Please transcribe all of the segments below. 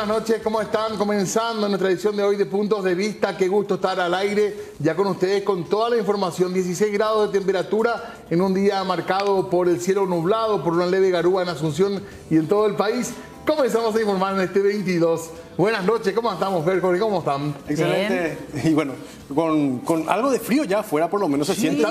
buenas noches, ¿cómo están? Comenzando nuestra edición de hoy de Puntos de Vista. Qué gusto estar al aire ya con ustedes con toda la información. 16 grados de temperatura en un día marcado por el cielo nublado, por una leve garúa en Asunción y en todo el país. Comenzamos a informar en este 22. Buenas noches, ¿cómo estamos, Fer? ¿Cómo están? Excelente. Bien. Y bueno, con algo de frío ya afuera, por lo menos se siente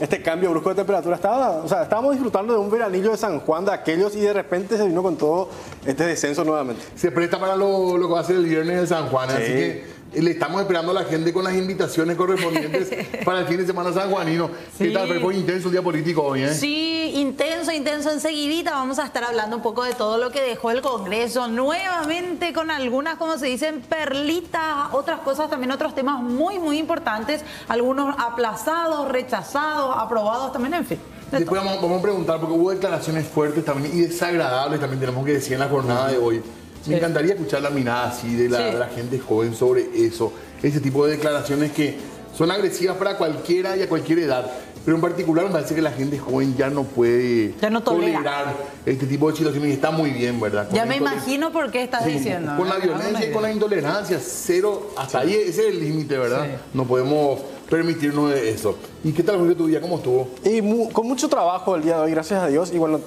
este cambio brusco de temperatura. Estábamos disfrutando de un veranillo de San Juan de aquellos y de repente se vino con todo este descenso nuevamente. Se presta para lo que va a ser el viernes de San Juan, sí. Así que le estamos esperando a la gente con las invitaciones correspondientes para el fin de semana sanjuanino. Sí. ¿Qué tal? Fue intenso el día político hoy, ¿eh? Sí, intenso. Enseguidita vamos a estar hablando un poco de todo lo que dejó el Congreso. Nuevamente con algunas, como se dicen, perlitas, otras cosas, también otros temas muy importantes. Algunos aplazados, rechazados, aprobados también, en fin. Después vamos a preguntar, porque hubo declaraciones fuertes también y desagradables, también tenemos que decir en la jornada de hoy. Me encantaría escuchar la mirada así de la gente joven sobre eso. Ese tipo de declaraciones que son agresivas para cualquiera y a cualquier edad. Pero en particular me parece que la gente joven ya no puede tolerar este tipo de situaciones y está muy bien, ¿verdad? Ya me imagino por qué estás diciendo. Con la violencia y con la intolerancia, cero, hasta ahí ese es el límite, ¿verdad? Sí. No podemos permitirnos de eso. ¿Y qué tal fue tu día? ¿Cómo estuvo? Y con mucho trabajo el día de hoy, gracias a Dios. Y bueno,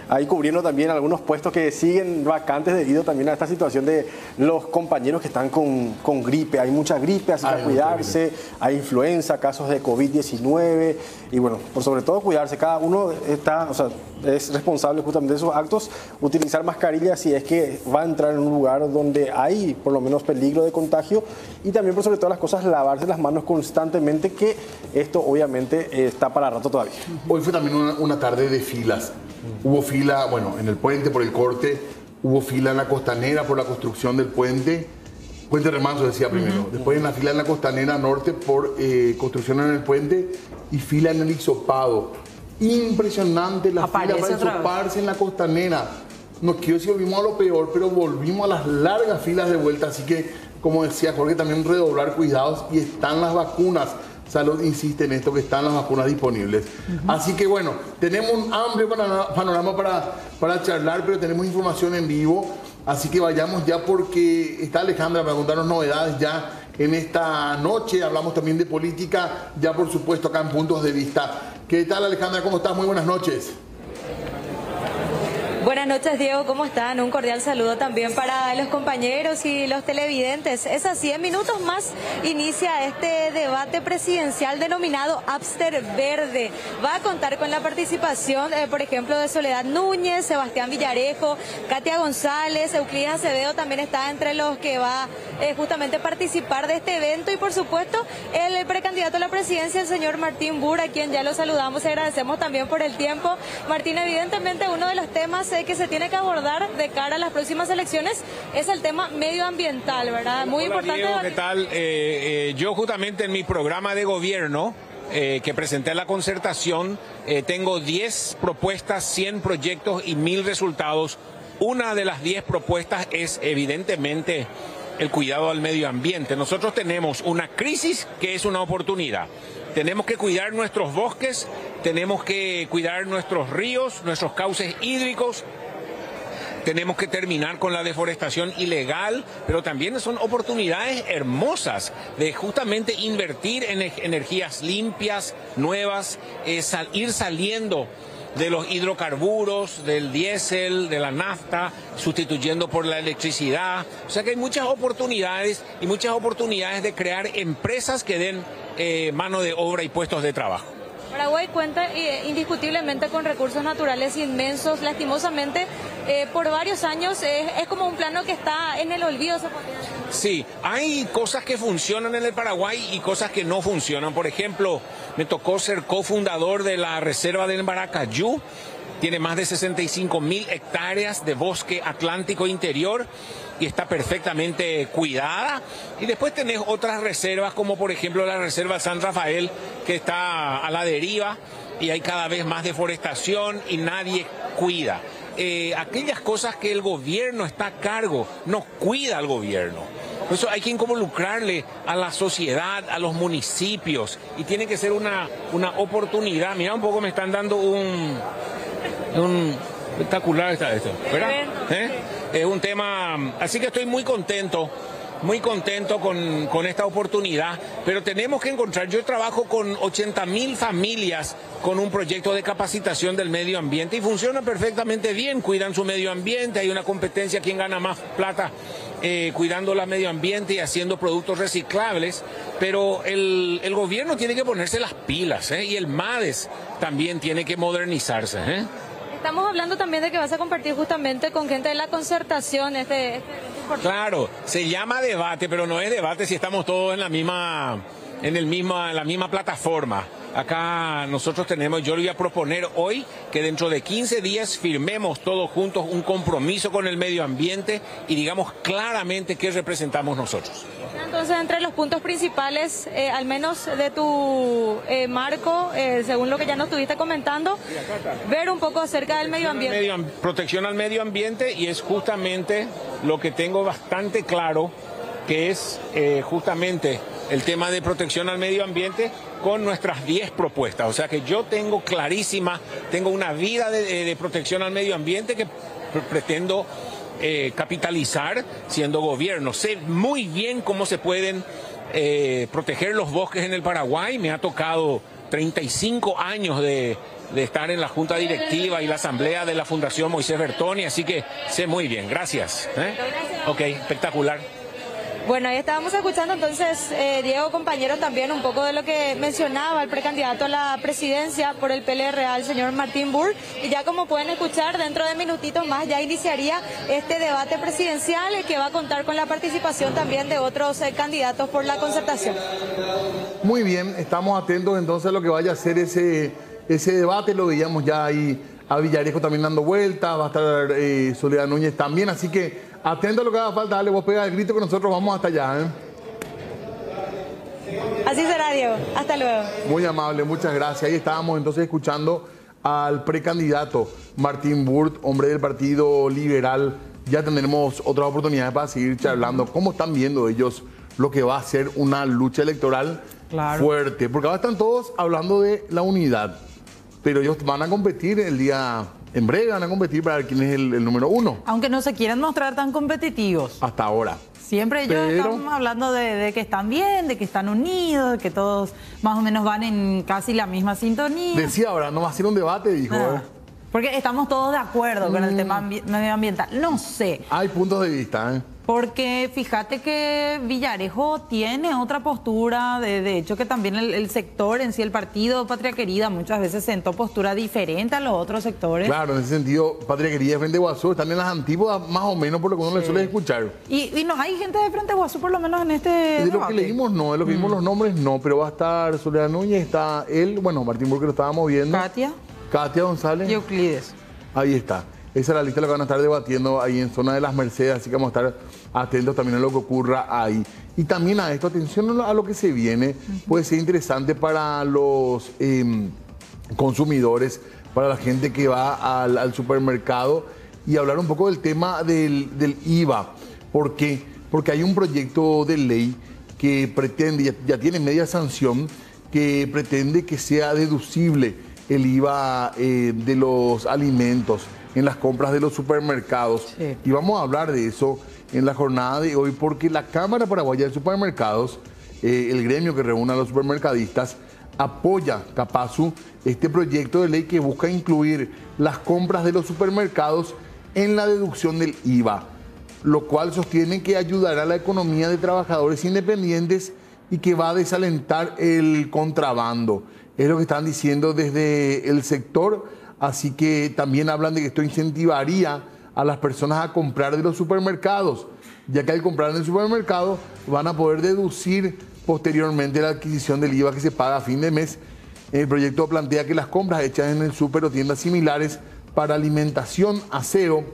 ahí cubriendo también algunos puestos que siguen vacantes debido también a esta situación de los compañeros que están con gripe. Hay mucha gripe, así que cuidarse. Hay influenza, casos de COVID-19 y bueno, por sobre todo cuidarse. Cada uno es responsable justamente de esos actos. Utilizar mascarillas si es que va a entrar en un lugar donde hay por lo menos peligro de contagio y también por sobre todas las cosas lavarse las manos constantemente, que esto obviamente está para rato todavía. Hoy fue también una tarde de filas. Hubo fila, bueno, en el puente por el corte, hubo fila en la costanera por la construcción del puente Remanso decía primero, después en la fila en la costanera norte por construcción en el puente y fila en el hisopado. Impresionante la fila para hisoparse en la costanera. No quiero decir volvimos a lo peor, pero volvimos a las largas filas de vuelta, así que, como decía Jorge, también redoblar cuidados y están las vacunas. Salud insiste en esto, que están las vacunas disponibles. Así que bueno, tenemos un amplio panorama para charlar, pero tenemos información en vivo. Así que vayamos ya porque está Alejandra para contarnos novedades ya en esta noche. Hablamos también de política, ya por supuesto acá en Puntos de Vista. ¿Qué tal, Alejandra? ¿Cómo estás? Muy buenas noches. Buenas noches, Diego, ¿cómo están? Un cordial saludo también para los compañeros y los televidentes. Es así, en minutos más inicia este debate presidencial denominado Amster Verde. Va a contar con la participación, por ejemplo, de Soledad Núñez, Sebastián Villarejo, Katia González, Euclides Acevedo también está entre los que va justamente a participar de este evento y, por supuesto, el precandidato a la presidencia, el señor Martín Burr, a quien ya lo saludamos y agradecemos también por el tiempo. Martín, evidentemente uno de los temas que se tiene que abordar de cara a las próximas elecciones es el tema medioambiental, ¿verdad? Muy importante. Diego, ¿qué tal? Yo justamente en mi programa de gobierno que presenté a la concertación tengo 10 propuestas, 100 proyectos y 1000 resultados. Una de las 10 propuestas es evidentemente el cuidado al medio ambiente. Nosotros tenemos una crisis que es una oportunidad. Tenemos que cuidar nuestros bosques, tenemos que cuidar nuestros ríos, nuestros cauces hídricos, tenemos que terminar con la deforestación ilegal, pero también son oportunidades hermosas de justamente invertir en energías limpias, nuevas, ir saliendo de los hidrocarburos, del diésel, de la nafta, sustituyendo por la electricidad. O sea que hay muchas oportunidades y muchas oportunidades de crear empresas que den mano de obra y puestos de trabajo. Paraguay cuenta indiscutiblemente con recursos naturales inmensos. Lastimosamente, por varios años es como un plano que está en el olvido, ¿se podría decir? Sí, hay cosas que funcionan en el Paraguay y cosas que no funcionan. Por ejemplo, me tocó ser cofundador de la Reserva del Maracayú. Tiene más de 65.000 hectáreas de bosque atlántico interior y está perfectamente cuidada. Y después tenés otras reservas, como por ejemplo la Reserva San Rafael, que está a la deriva y hay cada vez más deforestación y nadie cuida. Aquellas cosas que el gobierno está a cargo, no cuida al gobierno. Por eso hay que involucrarle a la sociedad, a los municipios, y tiene que ser una oportunidad. Mira, un poco me están dando Espectacular está esto, ¿verdad? Es un tema, así que estoy muy contento con esta oportunidad, pero tenemos que encontrar, yo trabajo con 80.000 familias con un proyecto de capacitación del medio ambiente y funciona perfectamente bien, cuidan su medio ambiente, hay una competencia quién gana más plata cuidando el medio ambiente y haciendo productos reciclables, pero el gobierno tiene que ponerse las pilas, y el MADES también tiene que modernizarse. Estamos hablando también de que vas a compartir justamente con gente de la concertación Claro, se llama debate, pero no es debate si estamos todos en la misma plataforma. Acá nosotros yo le voy a proponer hoy que dentro de 15 días firmemos todos juntos un compromiso con el medio ambiente y digamos claramente qué representamos nosotros. Entonces, entre los puntos principales, al menos de tu marco, según lo que ya nos estuviste comentando, ver un poco acerca del medio ambiente. Protección al medio ambiente, y es justamente lo que tengo bastante claro, que es justamente el tema de protección al medio ambiente con nuestras 10 propuestas. O sea que yo tengo clarísima, tengo una vida de protección al medio ambiente que pretendo capitalizar siendo gobierno. Sé muy bien cómo se pueden proteger los bosques en el Paraguay. Me ha tocado 35 años de estar en la junta directiva y la asamblea de la Fundación Moisés Bertoni, así que sé muy bien. Gracias. Ok, espectacular. Bueno, ahí estábamos escuchando entonces, Diego, compañero, también un poco de lo que mencionaba el precandidato a la presidencia por el PLRA, el señor Martín Burr. Y ya como pueden escuchar, dentro de minutitos más ya iniciaría este debate presidencial que va a contar con la participación también de otros candidatos por la concertación. Muy bien, estamos atentos entonces a lo que vaya a ser ese debate. Lo veíamos ya ahí a Villarejo también dando vueltas, va a estar Soledad Núñez también, así que atento a lo que haga falta, dale, vos pega el grito que nosotros vamos hasta allá. Así será, Diego. Hasta luego. Muy amable, muchas gracias. Ahí estábamos entonces escuchando al precandidato Martín Burr, hombre del Partido Liberal. Ya tendremos otras oportunidades para seguir charlando. ¿Cómo están viendo ellos lo que va a ser una lucha electoral fuerte? Porque ahora están todos hablando de la unidad, pero ellos van a competir en breve van a competir para ver quién es el número 1. Aunque no se quieren mostrar tan competitivos. Hasta ahora. Siempre ellos están hablando de que están bien, de que están unidos, de que todos más o menos van en casi la misma sintonía. Decía ahora, no va a ser un debate, dijo. Porque estamos todos de acuerdo con el tema medioambiental. No sé. Hay puntos de vista, Porque fíjate que Villarejo tiene otra postura, de hecho que también el sector en sí, el partido Patria Querida, muchas veces sentó postura diferente a los otros sectores. Claro, en ese sentido, Patria Querida y Frente Guasú están en las antípodas más o menos por lo que uno le suele escuchar. Y no hay gente de Frente Guasú por lo menos en este de lo que leímos no, de lo que vimos los nombres no, pero va a estar Soledad Núñez, está él, bueno, Martín Burr que lo estábamos viendo. Katia González. Y Euclides. Ahí está. Esa es la lista, la que van a estar debatiendo ahí en zona de las Mercedes, así que vamos a estar atentos también a lo que ocurra ahí. Y también a esto, atención a lo que se viene, puede ser interesante para los consumidores, para la gente que va al supermercado, y hablar un poco del tema del IVA. ¿Por qué? Porque hay un proyecto de ley que pretende, ya tiene media sanción, que pretende que sea deducible el IVA de los alimentos en las compras de los supermercados. Sí. Y vamos a hablar de eso en la jornada de hoy, porque la Cámara Paraguaya de Supermercados, el gremio que reúne a los supermercadistas, apoya, Capazu, este proyecto de ley que busca incluir las compras de los supermercados en la deducción del IVA, lo cual sostiene que ayudará a la economía de trabajadores independientes y que va a desalentar el contrabando. Es lo que están diciendo desde el sector. Así que también hablan de que esto incentivaría a las personas a comprar de los supermercados, ya que al comprar en el supermercado van a poder deducir posteriormente la adquisición del IVA que se paga a fin de mes. El proyecto plantea que las compras hechas en el súper o tiendas similares para alimentación, aseo,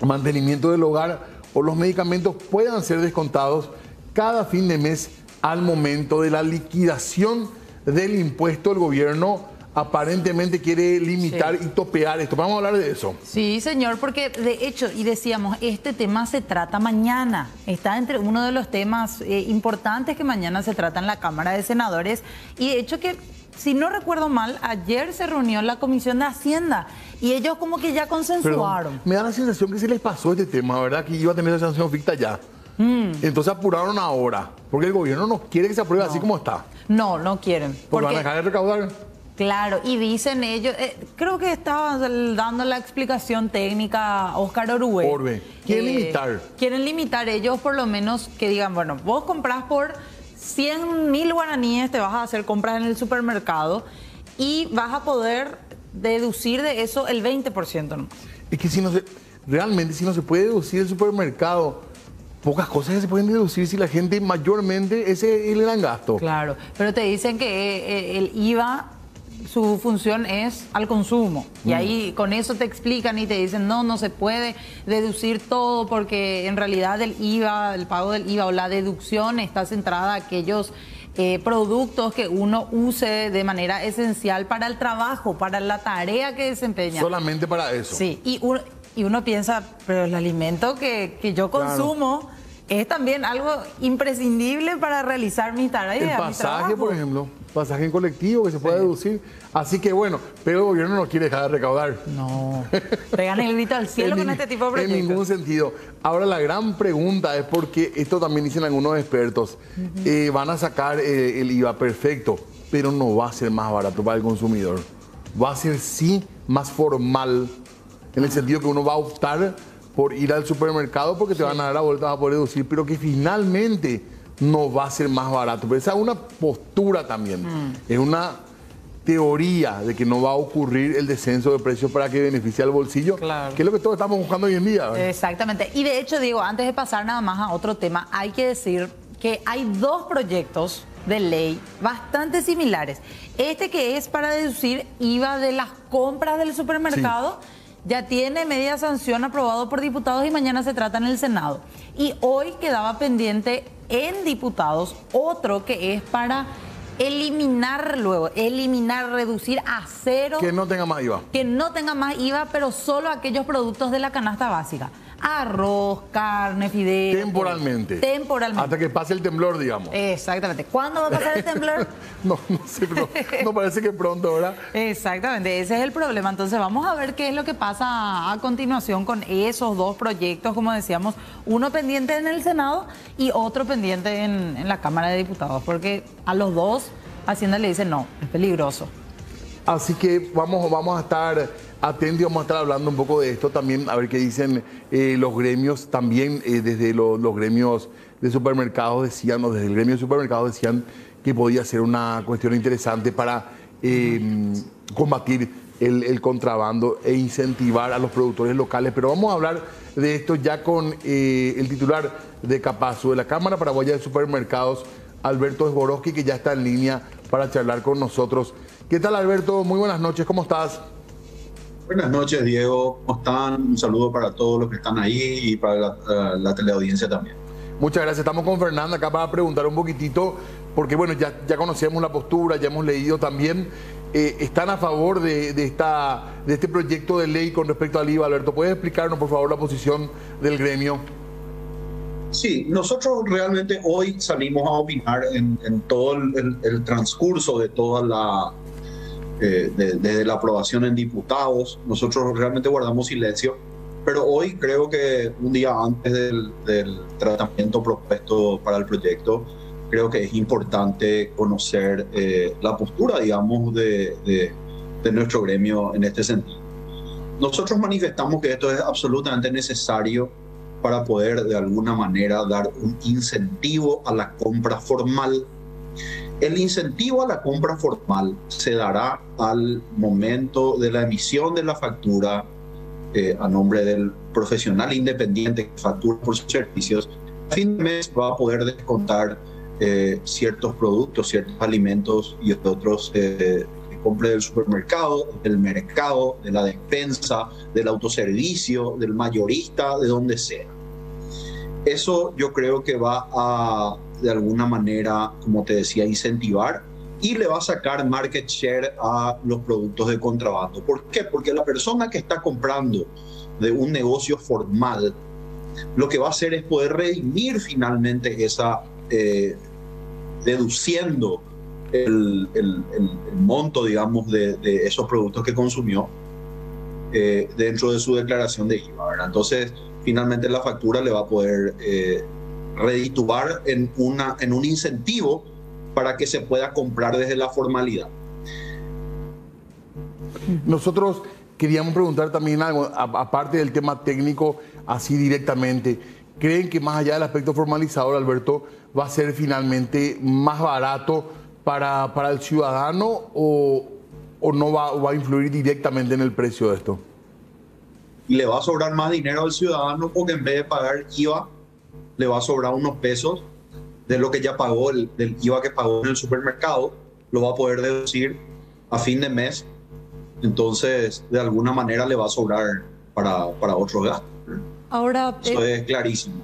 mantenimiento del hogar o los medicamentos puedan ser descontados cada fin de mes al momento de la liquidación del impuesto. El gobierno aparentemente quiere limitar y topear esto. Vamos a hablar de eso. Sí, señor, porque de hecho, y decíamos, este tema se trata mañana. Está entre uno de los temas importantes que mañana se trata en la Cámara de Senadores. Y de hecho que si no recuerdo mal, ayer se reunió la Comisión de Hacienda y ellos como que ya consensuaron. Pero me da la sensación que se les pasó este tema, ¿verdad? Que iba a tener esa sanción ficta ya. Entonces apuraron ahora, porque el gobierno no quiere que se apruebe así como está. No, no quieren. Porque van a dejar de recaudar. Claro, y dicen ellos, creo que estaba dando la explicación técnica Óscar Orué. Quieren limitar. Quieren limitar ellos por lo menos que digan, bueno, vos comprás por 100.000 guaraníes, te vas a hacer compras en el supermercado y vas a poder deducir de eso el 20%, ¿no? Es que realmente si no se puede deducir el supermercado, pocas cosas que se pueden deducir si la gente mayormente ese es el gran gasto. Claro, pero te dicen que el IVA, su función es al consumo. Y ahí con eso te explican y te dicen, no se puede deducir todo porque en realidad el IVA, el pago del IVA o la deducción está centrada a aquellos productos que uno use de manera esencial para el trabajo, para la tarea que desempeña. Solamente para eso. Sí, y uno piensa, pero el alimento que yo consumo es también algo imprescindible para realizar mis tareas. El pasaje, por ejemplo, pasaje en colectivo que se puede deducir. Así que bueno, pero el gobierno no quiere dejar de recaudar. No, pegan el grito al cielo con este tipo de proyectos. En ningún sentido. Ahora la gran pregunta es porque esto también dicen algunos expertos, van a sacar el IVA perfecto, pero no va a ser más barato para el consumidor. Va a ser sí más formal, en el sentido que uno va a optar por ir al supermercado porque te van a dar la vuelta a poder deducir, pero que finalmente no va a ser más barato. Pero esa es una postura también, es una teoría de que no va a ocurrir el descenso de precios para que beneficie al bolsillo, que es lo que todos estamos buscando hoy en día, ¿verdad? Exactamente. Y de hecho, Diego, antes de pasar nada más a otro tema, hay que decir que hay dos proyectos de ley bastante similares. Este que es para deducir IVA de las compras del supermercado, ya tiene media sanción aprobado por diputados y mañana se trata en el Senado. Y hoy quedaba pendiente en diputados otro que es para eliminar, reducir a cero. Que no tenga más IVA. Que no tenga más IVA, pero solo aquellos productos de la canasta básica. Arroz, carne, fideos. Temporalmente. Temporalmente. Hasta que pase el temblor, digamos. Exactamente. ¿Cuándo va a pasar el temblor? No sé, pero no parece que pronto, ¿verdad? Exactamente, ese es el problema. Entonces vamos a ver qué es lo que pasa a continuación con esos dos proyectos, como decíamos, uno pendiente en el Senado y otro pendiente en la Cámara de Diputados, porque a los dos Hacienda le dice no, es peligroso. Así que vamos a estar atentos y vamos a estar hablando un poco de esto también, a ver qué dicen los gremios también, desde los gremios de supermercados decían, o desde el gremio de supermercados decían que podía ser una cuestión interesante para combatir el contrabando e incentivar a los productores locales. Pero vamos a hablar de esto ya con el titular de Capasu, de la Cámara Paraguaya de Supermercados, Alberto Sborowski, que ya está en línea para charlar con nosotros. ¿Qué tal, Alberto? Muy buenas noches, ¿cómo estás? Buenas noches, Diego. ¿Cómo están? Un saludo para todos los que están ahí y para la teleaudiencia también. Muchas gracias. Estamos con Fernanda acá para preguntar un poquitito, porque bueno, ya conocemos la postura, ya hemos leído también. ¿Están a favor de este proyecto de ley con respecto al IVA? Alberto, ¿puedes explicarnos, por favor, la posición del gremio? Sí, nosotros realmente hoy salimos a opinar en todo el transcurso de toda desde la aprobación en diputados. Nosotros realmente guardamos silencio, pero hoy creo que un día antes del tratamiento propuesto para el proyecto, creo que es importante conocer la postura, digamos, de nuestro gremio en este sentido. Nosotros manifestamos que esto es absolutamente necesario para poder de alguna manera dar un incentivo a la compra formal. El incentivo a la compra formal se dará al momento de la emisión de la factura a nombre del profesional independiente que factura por sus servicios. A fin de mes va a poder descontar ciertos productos, ciertos alimentos y otros que compre del supermercado, del mercado, de la despensa, del autoservicio, del mayorista, de donde sea. Eso yo creo que va a, de alguna manera, como te decía, incentivar y le va a sacar market share a los productos de contrabando. ¿Por qué? Porque la persona que está comprando de un negocio formal, lo que va a hacer es poder redimir finalmente esa, deduciendo el monto, digamos, de esos productos que consumió dentro de su declaración de IVA, ¿verdad? Entonces, finalmente la factura le va a poder redituar en un incentivo para que se pueda comprar desde la formalidad. Nosotros queríamos preguntar también algo, aparte del tema técnico, así directamente. ¿Creen que más allá del aspecto formalizador, Alberto, va a ser finalmente más barato para el ciudadano o no va a influir directamente en el precio de esto? Y le va a sobrar más dinero al ciudadano porque en vez de pagar IVA, le va a sobrar unos pesos de lo que ya pagó, del IVA que pagó en el supermercado, lo va a poder deducir a fin de mes. Entonces, de alguna manera le va a sobrar para otros gastos. Ahora, eso es clarísimo.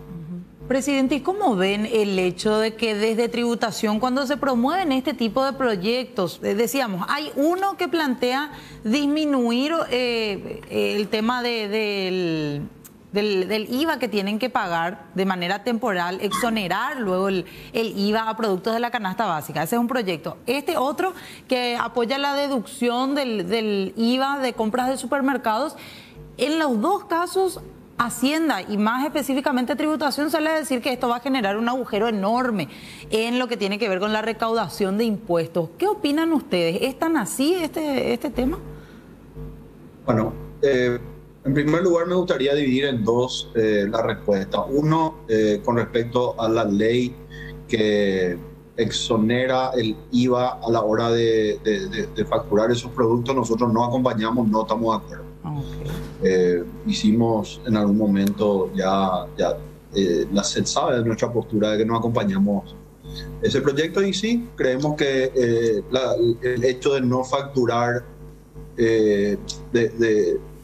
Presidente, ¿y cómo ven el hecho de que desde tributación, cuando se promueven este tipo de proyectos, decíamos, hay uno que plantea disminuir el tema del IVA que tienen que pagar de manera temporal, exonerar luego el IVA a productos de la canasta básica? Ese es un proyecto. Este otro que apoya la deducción del IVA de compras de supermercados. En los dos casos, Hacienda y más específicamente tributación sale a decir que esto va a generar un agujero enorme en lo que tiene que ver con la recaudación de impuestos. ¿Qué opinan ustedes? ¿Es tan así este tema? Bueno, en primer lugar me gustaría dividir en dos la respuesta. Uno, con respecto a la ley que exonera el IVA a la hora de facturar esos productos, nosotros no acompañamos, no estamos de acuerdo. Okay. Hicimos en algún momento ya la SED sabe de nuestra postura de que no acompañamos ese proyecto, y sí, creemos que el hecho de no facturar, de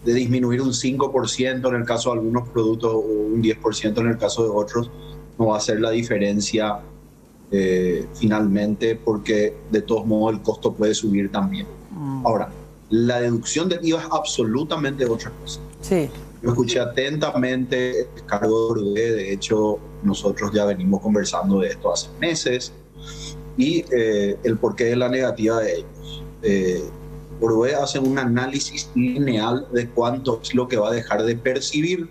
disminuir un 5% en el caso de algunos productos o un 10% en el caso de otros, no va a hacer la diferencia finalmente, porque de todos modos el costo puede subir también. Ahora, la deducción del IVA es absolutamente otra cosa. Sí. Yo escuché atentamente el cargo de Orue, de hecho nosotros ya venimos conversando de esto hace meses, y el porqué de la negativa de ellos. Orue hace un análisis lineal de cuánto es lo que va a dejar de percibir,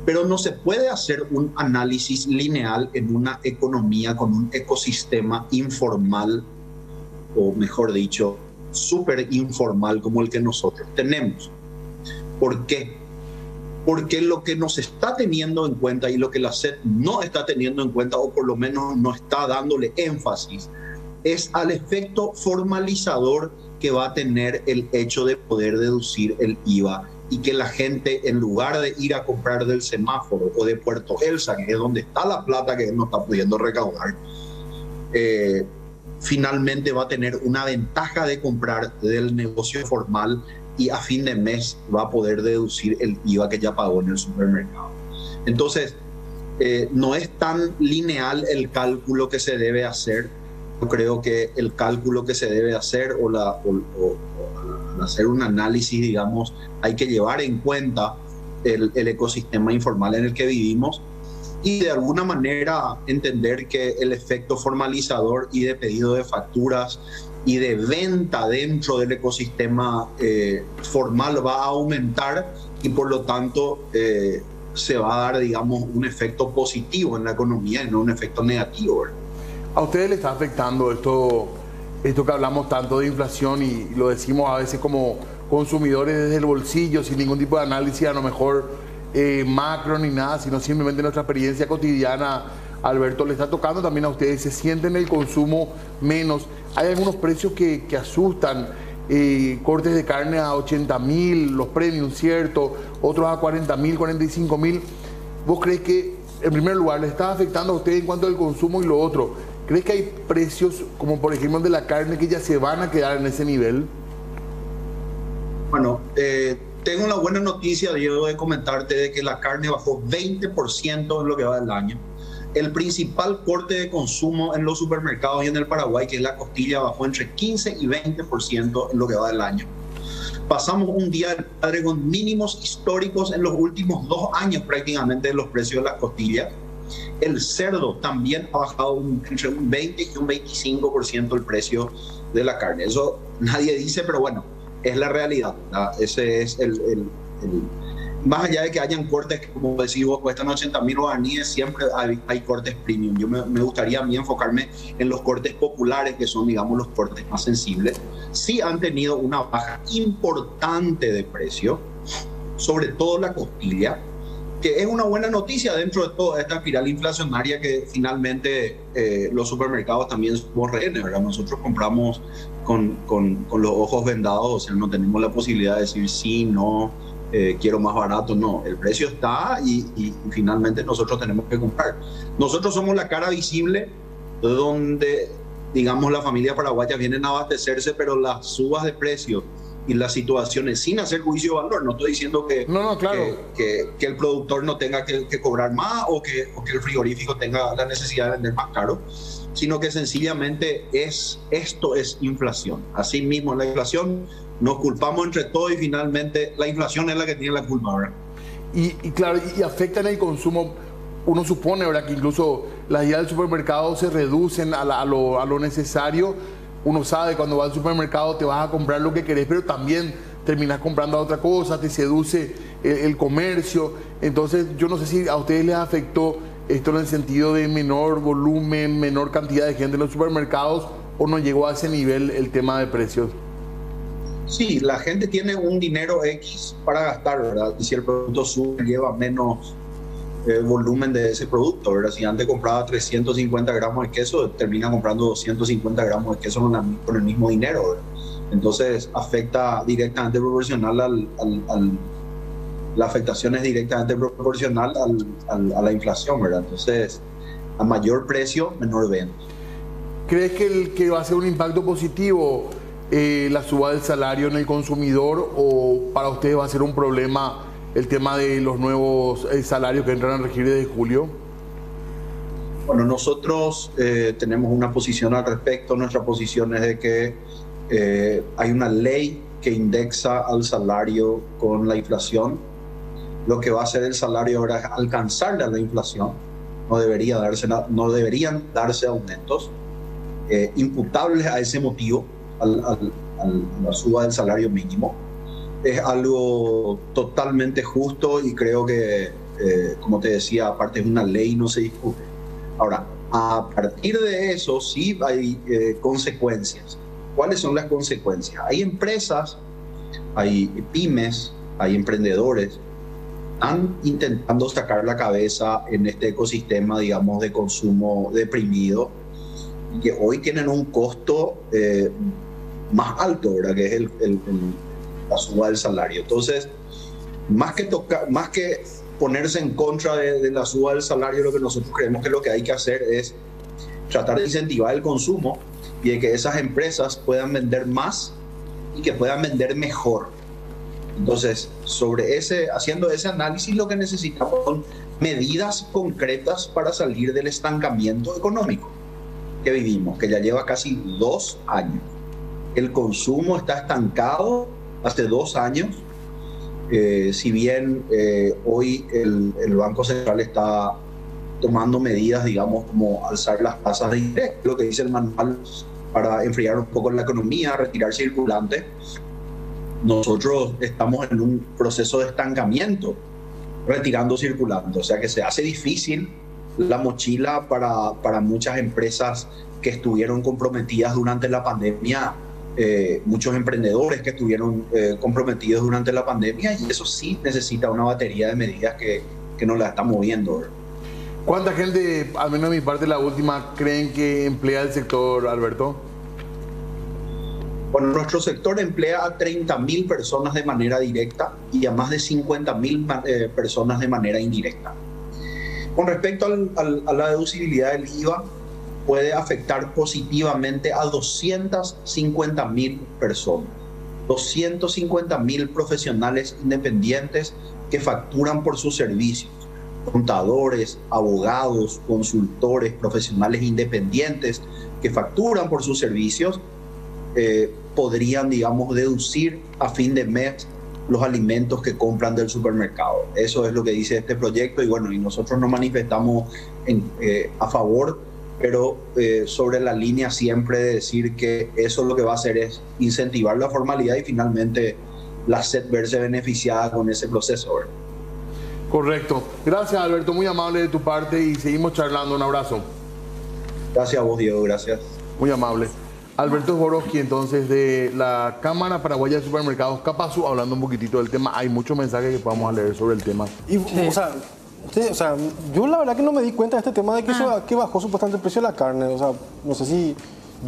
pero no se puede hacer un análisis lineal en una economía con un ecosistema informal, o mejor dicho, súper informal como el que nosotros tenemos. ¿Por qué? Porque lo que nos está teniendo en cuenta y lo que la SED no está teniendo en cuenta, o por lo menos no está dándole énfasis, es al efecto formalizador que va a tener el hecho de poder deducir el IVA, y que la gente, en lugar de ir a comprar del semáforo o de Puerto Elsa, que es donde está la plata que no está pudiendo recaudar, finalmente va a tener una ventaja de comprar del negocio formal, y a fin de mes va a poder deducir el IVA que ya pagó en el supermercado. Entonces, no es tan lineal el cálculo que se debe hacer. Yo creo que el cálculo que se debe hacer, al hacer un análisis, digamos, hay que llevar en cuenta el ecosistema informal en el que vivimos, y de alguna manera entender que el efecto formalizador y de pedido de facturas y de venta dentro del ecosistema formal va a aumentar, y por lo tanto se va a dar, digamos, un efecto positivo en la economía y no un efecto negativo, ¿verdad? ¿A ustedes les está afectando esto que hablamos tanto de inflación, y lo decimos a veces como consumidores desde el bolsillo, sin ningún tipo de análisis a lo mejor macro ni nada, sino simplemente nuestra experiencia cotidiana? Alberto, ¿le está tocando también a ustedes? ¿Se sienten el consumo menos? Hay algunos precios que asustan, cortes de carne a 80.000, los premium, ¿cierto? Otros a 40.000, 45.000. ¿Vos crees que, en primer lugar, le está afectando a ustedes en cuanto al consumo? Y lo otro, ¿crees que hay precios, como por ejemplo de la carne, que ya se van a quedar en ese nivel? Bueno, tengo la buena noticia, Diego, de comentarte de que la carne bajó 20% en lo que va del año. El principal corte de consumo en los supermercados y en el Paraguay, que es la costilla, bajó entre 15 y 20% en lo que va del año. Pasamos un día del padre con mínimos históricos en los últimos 2 años prácticamente de los precios de las costillas. El cerdo también ha bajado entre un 20 y un 25% el precio de la carne. Eso nadie dice, pero bueno, es la realidad, ¿verdad? Ese es más allá de que hayan cortes que, como decís vos, cuestan 80.000 guaraníes, siempre hay cortes premium. Yo me gustaría a mí enfocarme en los cortes populares, que son, digamos, los cortes más sensibles. Sí han tenido una baja importante de precio, sobre todo la costilla, que es una buena noticia dentro de toda esta espiral inflacionaria que finalmente los supermercados también somos rehenes, ¿verdad? Nosotros compramos con los ojos vendados, o sea, no tenemos la posibilidad de decir sí, no, quiero más barato, no. El precio está y finalmente nosotros tenemos que comprar. Nosotros somos la cara visible donde, digamos, las familias paraguayas vienen a abastecerse, pero las subas de precios y las situaciones, sin hacer juicio de valor, no estoy diciendo que, claro, que el productor no tenga que cobrar más o que el frigorífico tenga la necesidad de vender más caro, sino que sencillamente esto es inflación. Así mismo, la inflación nos culpamos entre todos y finalmente la inflación es la que tiene la culpa, ¿verdad? Y claro, y afecta en el consumo. Uno supone, ¿verdad?, que incluso las ideas del supermercado se reducen a lo necesario. Uno sabe, cuando vas al supermercado te vas a comprar lo que querés, pero también terminas comprando otra cosa, te seduce el comercio. Entonces, yo no sé si a ustedes les afectó esto en el sentido de menor volumen, menor cantidad de gente en los supermercados, o no llegó a ese nivel el tema de precios. Sí, la gente tiene un dinero X para gastar, ¿verdad? Y si el producto sube, lleva menos volumen de ese producto, ¿verdad? Si antes compraba 350 gramos de queso, termina comprando 250 gramos de queso con el mismo dinero, ¿verdad? Entonces afecta directamente proporcional la afectación es directamente proporcional a la inflación, ¿verdad? Entonces, a mayor precio, menor venta. ¿Crees que va a ser un impacto positivo la suba del salario en el consumidor, o para ustedes va a ser un problema el tema de los nuevos salarios que entran a regir desde julio? Bueno, nosotros tenemos una posición al respecto. Nuestra posición es de que hay una ley que indexa al salario con la inflación. Lo que va a hacer el salario ahora es alcanzarle a la inflación. No deberían darse aumentos imputables a ese motivo, a la suba del salario mínimo. Es algo totalmente justo y creo que, como te decía, aparte es una ley, no se discute. Ahora, a partir de eso sí hay consecuencias. ¿Cuáles son las consecuencias? Hay empresas, hay pymes, hay emprendedores, están intentando sacar la cabeza en este ecosistema, digamos, de consumo deprimido, y que hoy tienen un costo más alto, ¿verdad? Que es la suba del salario. Entonces, más que ponerse en contra de la suba del salario, lo que nosotros creemos que lo que hay que hacer es tratar de incentivar el consumo y de que esas empresas puedan vender más y que puedan vender mejor. Entonces, haciendo ese análisis, lo que necesitamos son medidas concretas para salir del estancamiento económico que vivimos, que ya lleva casi 2 años. El consumo está estancado hace 2 años. Si bien hoy el Banco Central está tomando medidas, digamos, como alzar las tasas de interés, lo que dice el manual, para enfriar un poco la economía, retirar circulante, nosotros estamos en un proceso de estancamiento, retirando circulante. O sea que se hace difícil la mochila para muchas empresas que estuvieron comprometidas durante la pandemia, muchos emprendedores que estuvieron comprometidos durante la pandemia, y eso sí necesita una batería de medidas que nos la está moviendo. ¿Cuánta gente, al menos de mi parte la última, creen que emplea el sector, Alberto? Bueno, nuestro sector emplea a 30.000 personas de manera directa y a más de 50.000 personas de manera indirecta. Con respecto a la deducibilidad del IVA, puede afectar positivamente a 250.000 personas, 250.000 profesionales independientes que facturan por sus servicios, contadores, abogados, consultores, profesionales independientes que facturan por sus servicios, podrían, digamos, deducir a fin de mes los alimentos que compran del supermercado. Eso es lo que dice este proyecto y bueno, y nosotros nos manifestamos a favor, pero sobre la línea siempre de decir que eso lo que va a hacer es incentivar la formalidad y finalmente la SED verse beneficiada con ese proceso, ¿verdad? Correcto. Gracias, Alberto, muy amable de tu parte y seguimos charlando. Un abrazo. Gracias a vos, Diego, gracias. Muy amable. Alberto Zborowski, entonces, de la Cámara Paraguaya de Supermercados Capasu, hablando un poquitito del tema. Hay muchos mensajes que podamos leer sobre el tema. Y, o sea, yo la verdad que no me di cuenta de este tema de que bajó supuestamente el precio de la carne. O sea, no sé si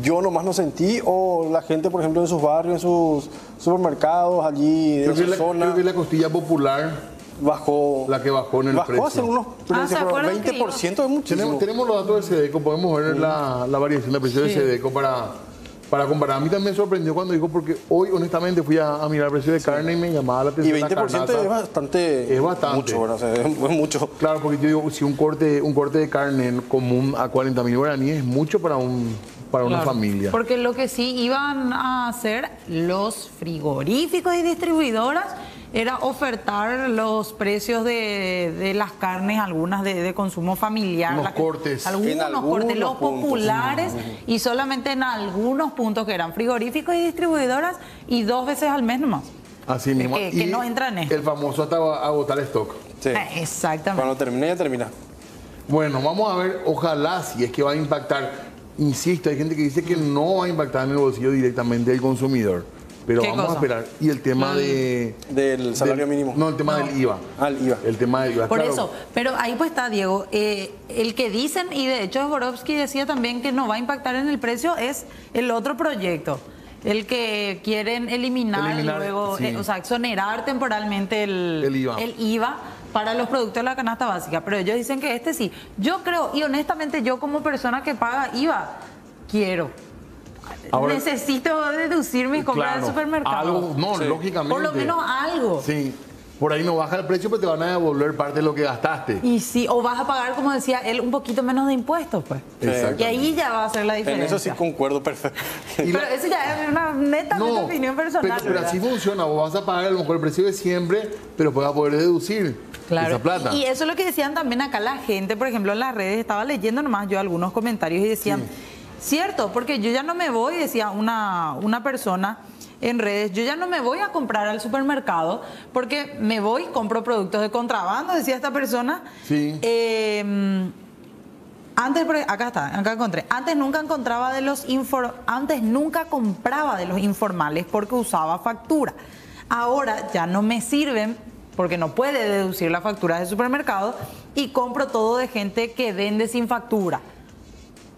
yo nomás no sentí o la gente, por ejemplo, en sus barrios, en sus supermercados, allí en su zona. Creo que la costilla popular bajó. La que bajó en el precio. Bajó hace unos 20%, es muchísimo. Tenemos los datos de Sedeco, podemos ver la variación de precio de Sedeco para comparar. A mí también me sorprendió cuando dijo, porque hoy honestamente fui a mirar el precio de carne y me llamaba la atención. Y 20% es bastante. Es bastante. Mucho, ¿verdad? O sea, es mucho. Claro, porque yo digo, si un corte de carne común a 40.000 guaraníes es mucho para una familia. Porque lo que sí iban a hacer los frigoríficos y distribuidoras era ofertar los precios de las carnes, algunas de consumo familiar. Algunos cortes. Algunos cortes, los populares, y solamente en algunos puntos que eran frigoríficos y distribuidoras, y 2 veces al mes nomás. Así mismo. Que no entran en esto. El famoso hasta agotar stock. Sí. Exactamente. Cuando termine, ya termina. Bueno, vamos a ver, ojalá si es que va a impactar. Insisto, hay gente que dice que no va a impactar en el bolsillo directamente del consumidor. Pero vamos a esperar. Y el tema del salario mínimo. No, el tema del IVA. El IVA. El tema del IVA. Por claro. eso, pero ahí pues está, Diego. El que dicen, y de hecho Zborowski decía también que no va a impactar en el precio, es el otro proyecto. El que quieren eliminar y luego, sí. o sea, exonerar temporalmente el IVA para los productos de la canasta básica. Pero ellos dicen que este sí. Yo creo, y honestamente yo como persona que paga IVA, Ahora, necesito deducir mis compras del supermercado. Algo, no, sí. Lógicamente. Por lo menos algo. Sí. Por ahí no baja el precio, pero te van a devolver parte de lo que gastaste. Y sí, o vas a pagar, como decía él, un poquito menos de impuestos, pues. Exacto. Y ahí ya va a ser la diferencia. En eso sí concuerdo perfecto. Pero eso ya es una netamente opinión personal. Pero así funciona. Vos vas a pagar a lo mejor el precio de siempre, pero vas a poder deducir esa plata. Y eso es lo que decían también acá la gente, por ejemplo, en las redes. Estaba leyendo nomás yo algunos comentarios y decían, cierto, porque yo ya no me voy, decía una persona en redes, yo ya no me voy a comprar al supermercado porque me voy, compro productos de contrabando, decía esta persona. Sí. Antes, acá encontré. Antes nunca compraba de los informales porque usaba factura. Ahora ya no me sirven porque no puede deducir la factura de supermercado y compro todo de gente que vende sin factura.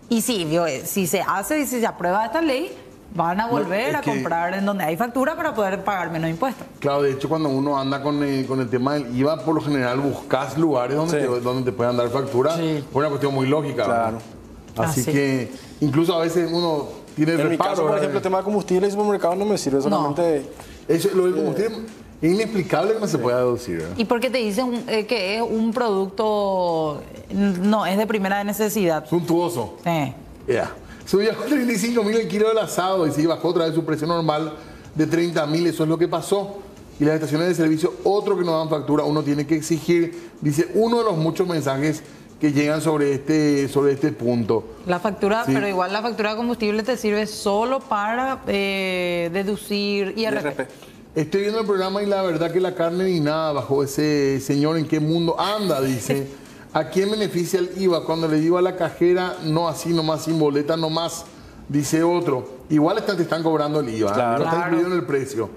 Y sí, si se hace y si se aprueba esta ley, van a volver a comprar en donde hay factura para poder pagar menos impuestos. Claro, de hecho, cuando uno anda con el tema del IVA, por lo general buscas lugares donde te puedan dar factura. Sí. Por una cuestión muy lógica. Claro. Así que incluso a veces uno tiene en reparo. Mi caso, por ejemplo, el tema de combustible y supermercado no me sirve solamente. Lo del combustible es inexplicable que no se pueda deducir. Y porque te dicen que es un producto, no, es de primera necesidad. Suntuoso. Sí. Subió a 35.000 el kilo del asado y sí, bajó otra vez su precio normal de 30.000. Eso es lo que pasó. Y las estaciones de servicio, otro que no dan factura, uno tiene que exigir, dice uno de los muchos mensajes que llegan sobre este punto. La factura, pero igual la factura de combustible te sirve solo para deducir IRP. Estoy viendo el programa y la verdad que la carne ni nada bajó. Ese señor, ¿en qué mundo anda? Dice. ¿A quién beneficia el IVA? Cuando le digo a la cajera, no así nomás, sin boleta nomás, dice otro. Igual te están cobrando el IVA, no está incluido en el precio.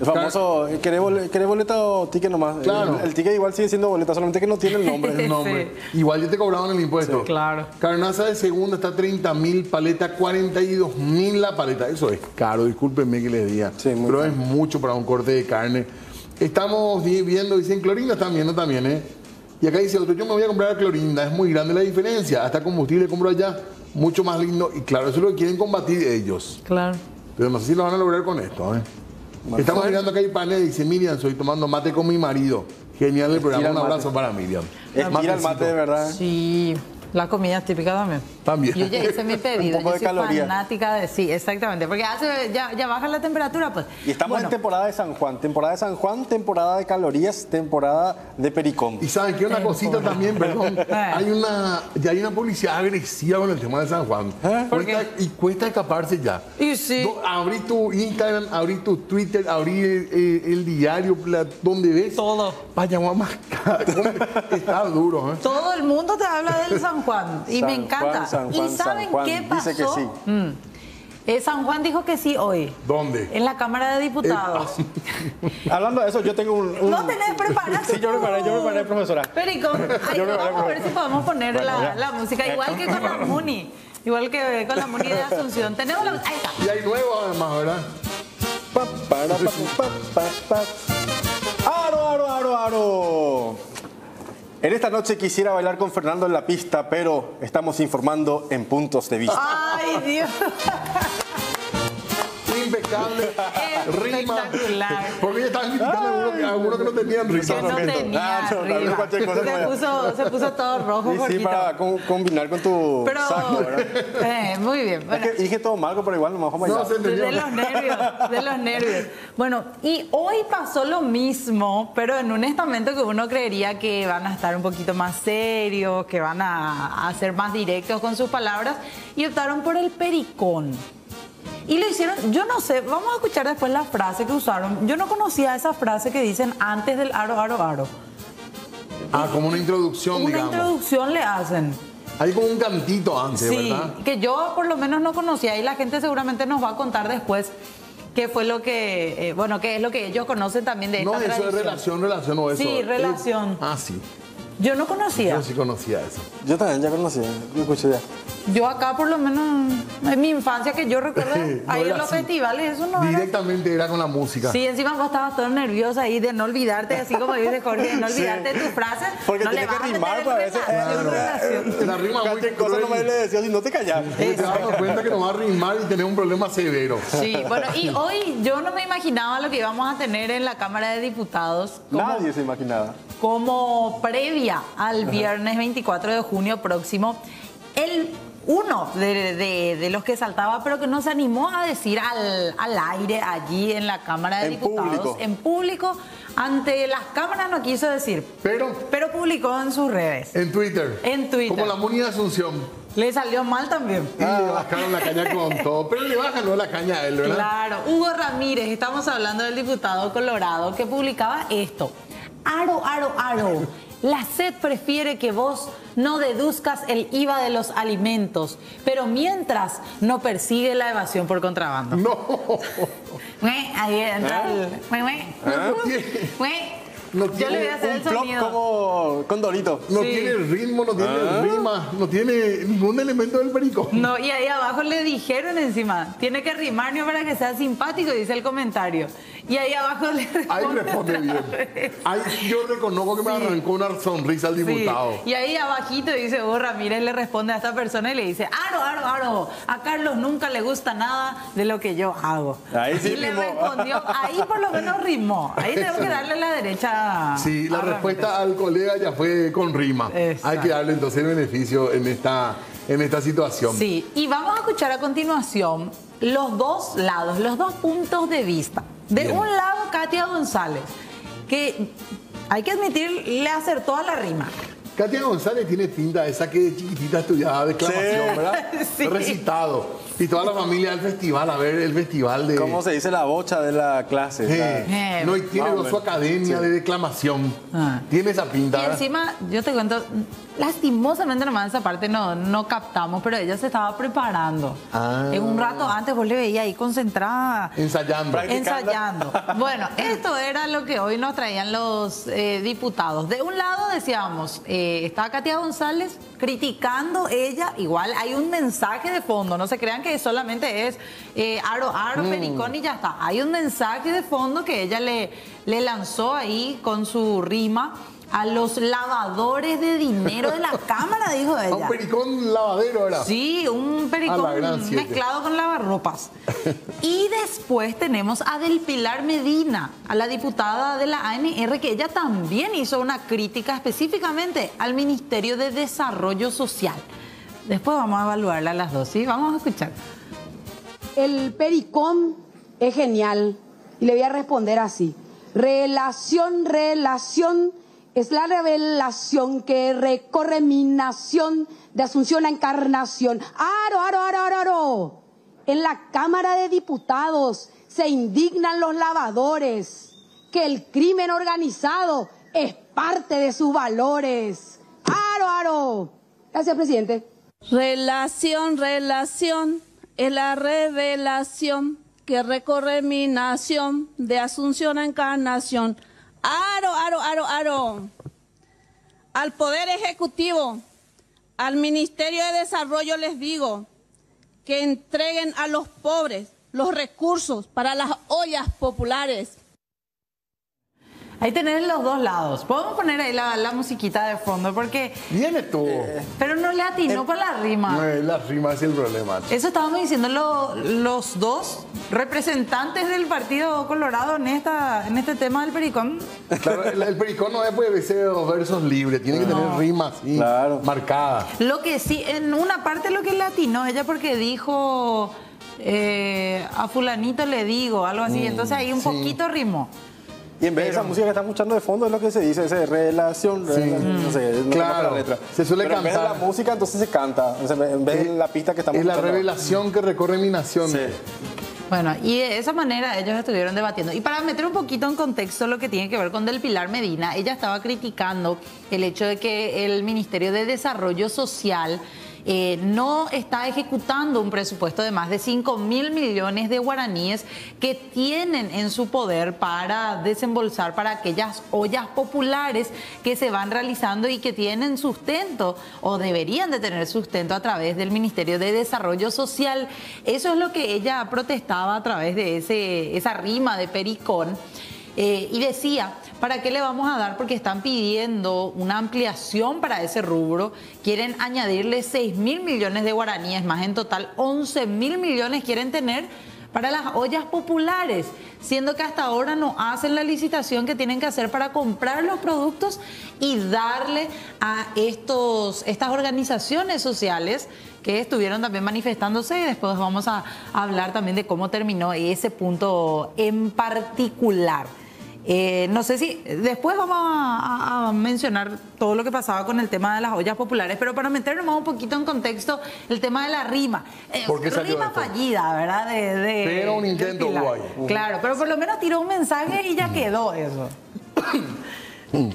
El famoso, ¿querés boleta o ticket nomás? Claro. El ticket igual sigue siendo boleta, solamente que no tiene el nombre. Igual ya te cobraron el impuesto. Sí, claro. Carnaza de segunda está 30.000, paleta 42.000 la paleta. Eso es caro, discúlpenme que les diga. Sí, pero caro. Es mucho para un corte de carne. Estamos viendo, dicen Clorinda, están viendo también, Y acá dice otro, yo me voy a comprar a Clorinda, es muy grande la diferencia. Hasta combustible compro allá, mucho más lindo. Y claro, eso es lo que quieren combatir ellos. Claro. Pero no sé si lo van a lograr con esto, Estamos mirando acá y panel, dice Miriam, soy tomando mate con mi marido. Genial el programa, un abrazo para Miriam. Estira el mate de verdad. Sí. La comida típica también. También. Yo ya hice mi pedido. Un poco Yo de soy calorías. fanática de... Sí, exactamente. Porque ya baja la temperatura, pues. Y estamos Bueno, en temporada de San Juan. Temporada de San Juan, temporada de calorías, temporada de pericón. Y saben que una cosita también, perdón, hay una publicidad agresiva con el tema de San Juan. ¿Por qué? Y cuesta escaparse ya. Y sí. Abrí tu Instagram, abrí tu Twitter, abrí el diario, donde ves. Todo. Payaguá está duro, ¿eh? Todo el mundo te habla del San Juan y San me encanta. Juan, San Juan, ¿Y saben San Juan. qué pasó? Dice que sí. San Juan dijo que sí hoy. ¿Dónde? En la Cámara de Diputados. Hablando de eso, yo tengo un... No tenés preparado. Sí, yo preparé, profesora. Pericón, ay, Yo preparé, vamos a ver si podemos poner Bueno, ya. la música, igual que con la Muni. Igual que con la Muni de Asunción. Tenemos la... Ahí está. Y hay nuevo además, ¿verdad? Pa, para, pa. ¡Aro! En esta noche quisiera bailar con Fernando en la pista, pero estamos informando en puntos de vista. Ay, Dios. Impecable. Rima. Espectacular. Porque ya estaban criticando a algunos que no tenían rima. Que no tenía no, rima. cualquier cosa no Se puso todo rojo. Y sí, Jorgito. para combinar con tu Pero, saco, ¿verdad? muy bien. Bueno, Es que dije todo mal, pero igual no me vamos a No, bailar. se entendió. de los nervios. Bueno, y hoy pasó lo mismo, pero en un estamento que uno creería que van a estar un poquito más serios, que van a ser más directos con sus palabras, y optaron por el pericón. Y lo hicieron, yo no sé, vamos a escuchar después la frase que usaron. Yo no conocía esa frase que dicen antes del aro. Como una introducción, Una digamos. introducción le hacen. Hay como un cantito antes, Sí, ¿verdad? que yo por lo menos no conocía y la gente seguramente nos va a contar después qué fue lo que, qué es lo que ellos conocen también de esta No, eso tradición. es relación o eso. Sí, relación. Sí. Yo no conocía. Yo sí conocía eso. Yo también ya conocía, lo escuché ya. Yo acá por lo menos en mi infancia que yo recuerdo No ahí era en los así. festivales, eso no era. Directamente era con la música. Sí, encima vos estabas todo nerviosa ahí de no olvidarte, así como dice Jorge, de no olvidarte de tus frases. Porque no tiene le vas que a rimar, meter pues a veces. relación. La rima muy Cualquier cosa no me cruel. le decía si no te callas. Porque te das cuenta que no va a rimar y tener un problema severo. Sí, bueno, y hoy yo no me imaginaba lo que íbamos a tener en la Cámara de Diputados Nadie se imaginaba. como previa al viernes 24 de junio próximo. Uno de los que saltaba, pero que no se animó a decir al aire allí en la Cámara de En Diputados, público. en público, ante las cámaras no quiso decir, Pero pero publicó en sus redes. en Twitter. En Twitter. Como la Muni de Asunción. Le salió mal también. Y le bajaron la caña con todo. Pero le bajan ¿no? la caña a él, ¿verdad? Claro, Hugo Ramírez, estamos hablando del diputado colorado que publicaba esto. Aro. La SED prefiere que vos no deduzcas el IVA de los alimentos, pero mientras no persigue la evasión por contrabando. No. Ahí entra el... No Yo tiene le voy a hacer el Un flop sonido. como con Dorito. No Sí. tiene ritmo, no tiene rima, no tiene ningún elemento del perico. No, y ahí abajo le dijeron encima, tiene que rimar ¿no? para que sea simpático, dice el comentario. Y ahí abajo le Ahí responde. responde bien. Ahí yo reconozco que me arrancó una sonrisa al Sí. diputado. Y ahí abajito dice Hugo Ramírez, le responde a esta persona y le dice, aro, a Carlos nunca le gusta nada de lo que yo hago. Ahí sí y le rimó. respondió, ahí por lo menos rimó. Ahí tenemos que darle la derecha. Sí, la a respuesta al colega ya fue con rima. Exacto. Hay que darle entonces el beneficio en esta situación. Sí, y vamos a escuchar a continuación los dos lados, los dos puntos de vista. De Bien. un lado, Katia González, que hay que admitir, le acertó a la rima. Katia González tiene pinta esa que de chiquitita estudiaba declamación, Sí. ¿verdad? Sí. Recitado. Y toda la familia del festival, a ver el festival de... ¿Cómo se dice la bocha de la clase? No, y tiene Más o su menos. academia de declamación. Ah. Tiene esa pinta. Y ¿verdad? encima, yo te cuento, lastimosamente nomás esa parte no captamos, pero ella se estaba preparando. Ah. En un rato antes vos le veías ahí concentrada. Ensayando. Practicando. Ensayando. Bueno, esto era lo que hoy nos traían los diputados. De un lado decíamos, estaba Katia González criticando ella, igual hay un mensaje de fondo, no se crean que solamente es aro, pericón y ya está. Hay un mensaje de fondo que ella le lanzó ahí con su rima a los lavadores de dinero de la Cámara, dijo ella. Un pericón lavadero era. Sí, un pericón mezclado con lavarropas. Y después tenemos a Del Pilar Medina, a la diputada de la ANR, que ella también hizo una crítica específicamente al Ministerio de Desarrollo Social. Después vamos a evaluarla a las dos, ¿sí? Vamos a escuchar. El pericón es genial y le voy a responder así. Relación es la revelación que recorre mi nación de Asunción a Encarnación. ¡Aro! En la Cámara de Diputados se indignan los lavadores, que el crimen organizado es parte de sus valores. ¡Aro! Gracias, presidente. Relación es la revelación que recorre mi nación de Asunción a Encarnación. ¡Aro! Al Poder Ejecutivo, al Ministerio de Desarrollo les digo que entreguen a los pobres los recursos para las ollas populares. Ahí tenés los dos lados. Podemos poner ahí la musiquita de fondo porque... Bien estuvo. Pero no le atinó con la rima. No, la rima es el problema. Eso estábamos diciendo los dos representantes del Partido Colorado en este tema del pericón. Claro, el pericón no puede ser versos libres, tiene que tener rimas marcadas. Lo que sí, en una parte lo que le atinó ella porque dijo a fulanito le digo, algo así, entonces ahí un poquito rimó. Y en vez de esa música que estamos escuchando de fondo es lo que se dice, esa relación, no sé, claro, la letra. Se suele pero cantar. En vez de la música entonces se canta, en vez de la pista que estamos escuchando. Es la escuchando. revelación que recorre mi nación. Sí. Bueno, y de esa manera ellos estuvieron debatiendo. Y para meter un poquito en contexto lo que tiene que ver con Del Pilar Medina, ella estaba criticando el hecho de que el Ministerio de Desarrollo Social no está ejecutando un presupuesto de más de 5.000 millones de guaraníes que tienen en su poder para desembolsar para aquellas ollas populares que se van realizando y que tienen sustento o deberían de tener sustento a través del Ministerio de Desarrollo Social. Eso es lo que ella protestaba a través de esa rima de pericón. Y decía, ¿para qué le vamos a dar? Porque están pidiendo una ampliación para ese rubro. Quieren añadirle 6.000 millones de guaraníes más. En total, 11.000 millones quieren tener para las ollas populares, siendo que hasta ahora no hacen la licitación que tienen que hacer para comprar los productos y darle a estas organizaciones sociales que estuvieron también manifestándose, y después vamos a hablar también de cómo terminó ese punto en particular. No sé si después vamos a mencionar todo lo que pasaba con el tema de las ollas populares, pero para meternos más un poquito en contexto, el tema de la rima. ¿Por qué salió rima esto? Fallida, ¿verdad? Pero un intento guay. Claro, pero por lo menos tiró un mensaje y ya quedó eso.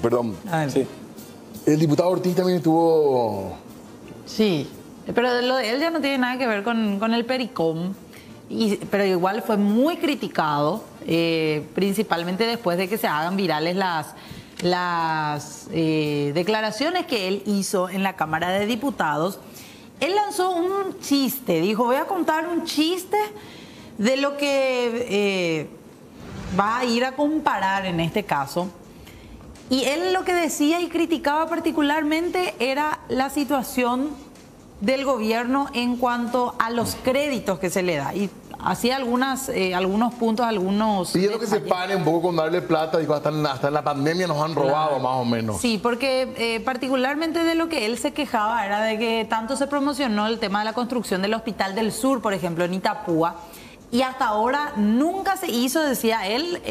Perdón. Sí. El diputado Ortiz también estuvo... Sí, pero lo de él ya no tiene nada que ver con el pericón. Pero igual fue muy criticado, principalmente después de que se hagan virales las declaraciones que él hizo en la Cámara de Diputados. Él lanzó un chiste, dijo, voy a contar un chiste de lo que va a ir a comparar en este caso. Y él lo que decía y criticaba particularmente era la situación del gobierno en cuanto a los créditos que se le da. Y hacía algunos puntos, algunos... Pidiendo que se pare un poco con darle plata, dijo, hasta en la pandemia nos han robado más o menos. Sí, porque particularmente de lo que él se quejaba era de que tanto se promocionó el tema de la construcción del Hospital del Sur, por ejemplo, en Itapúa, y hasta ahora nunca se hizo, decía él,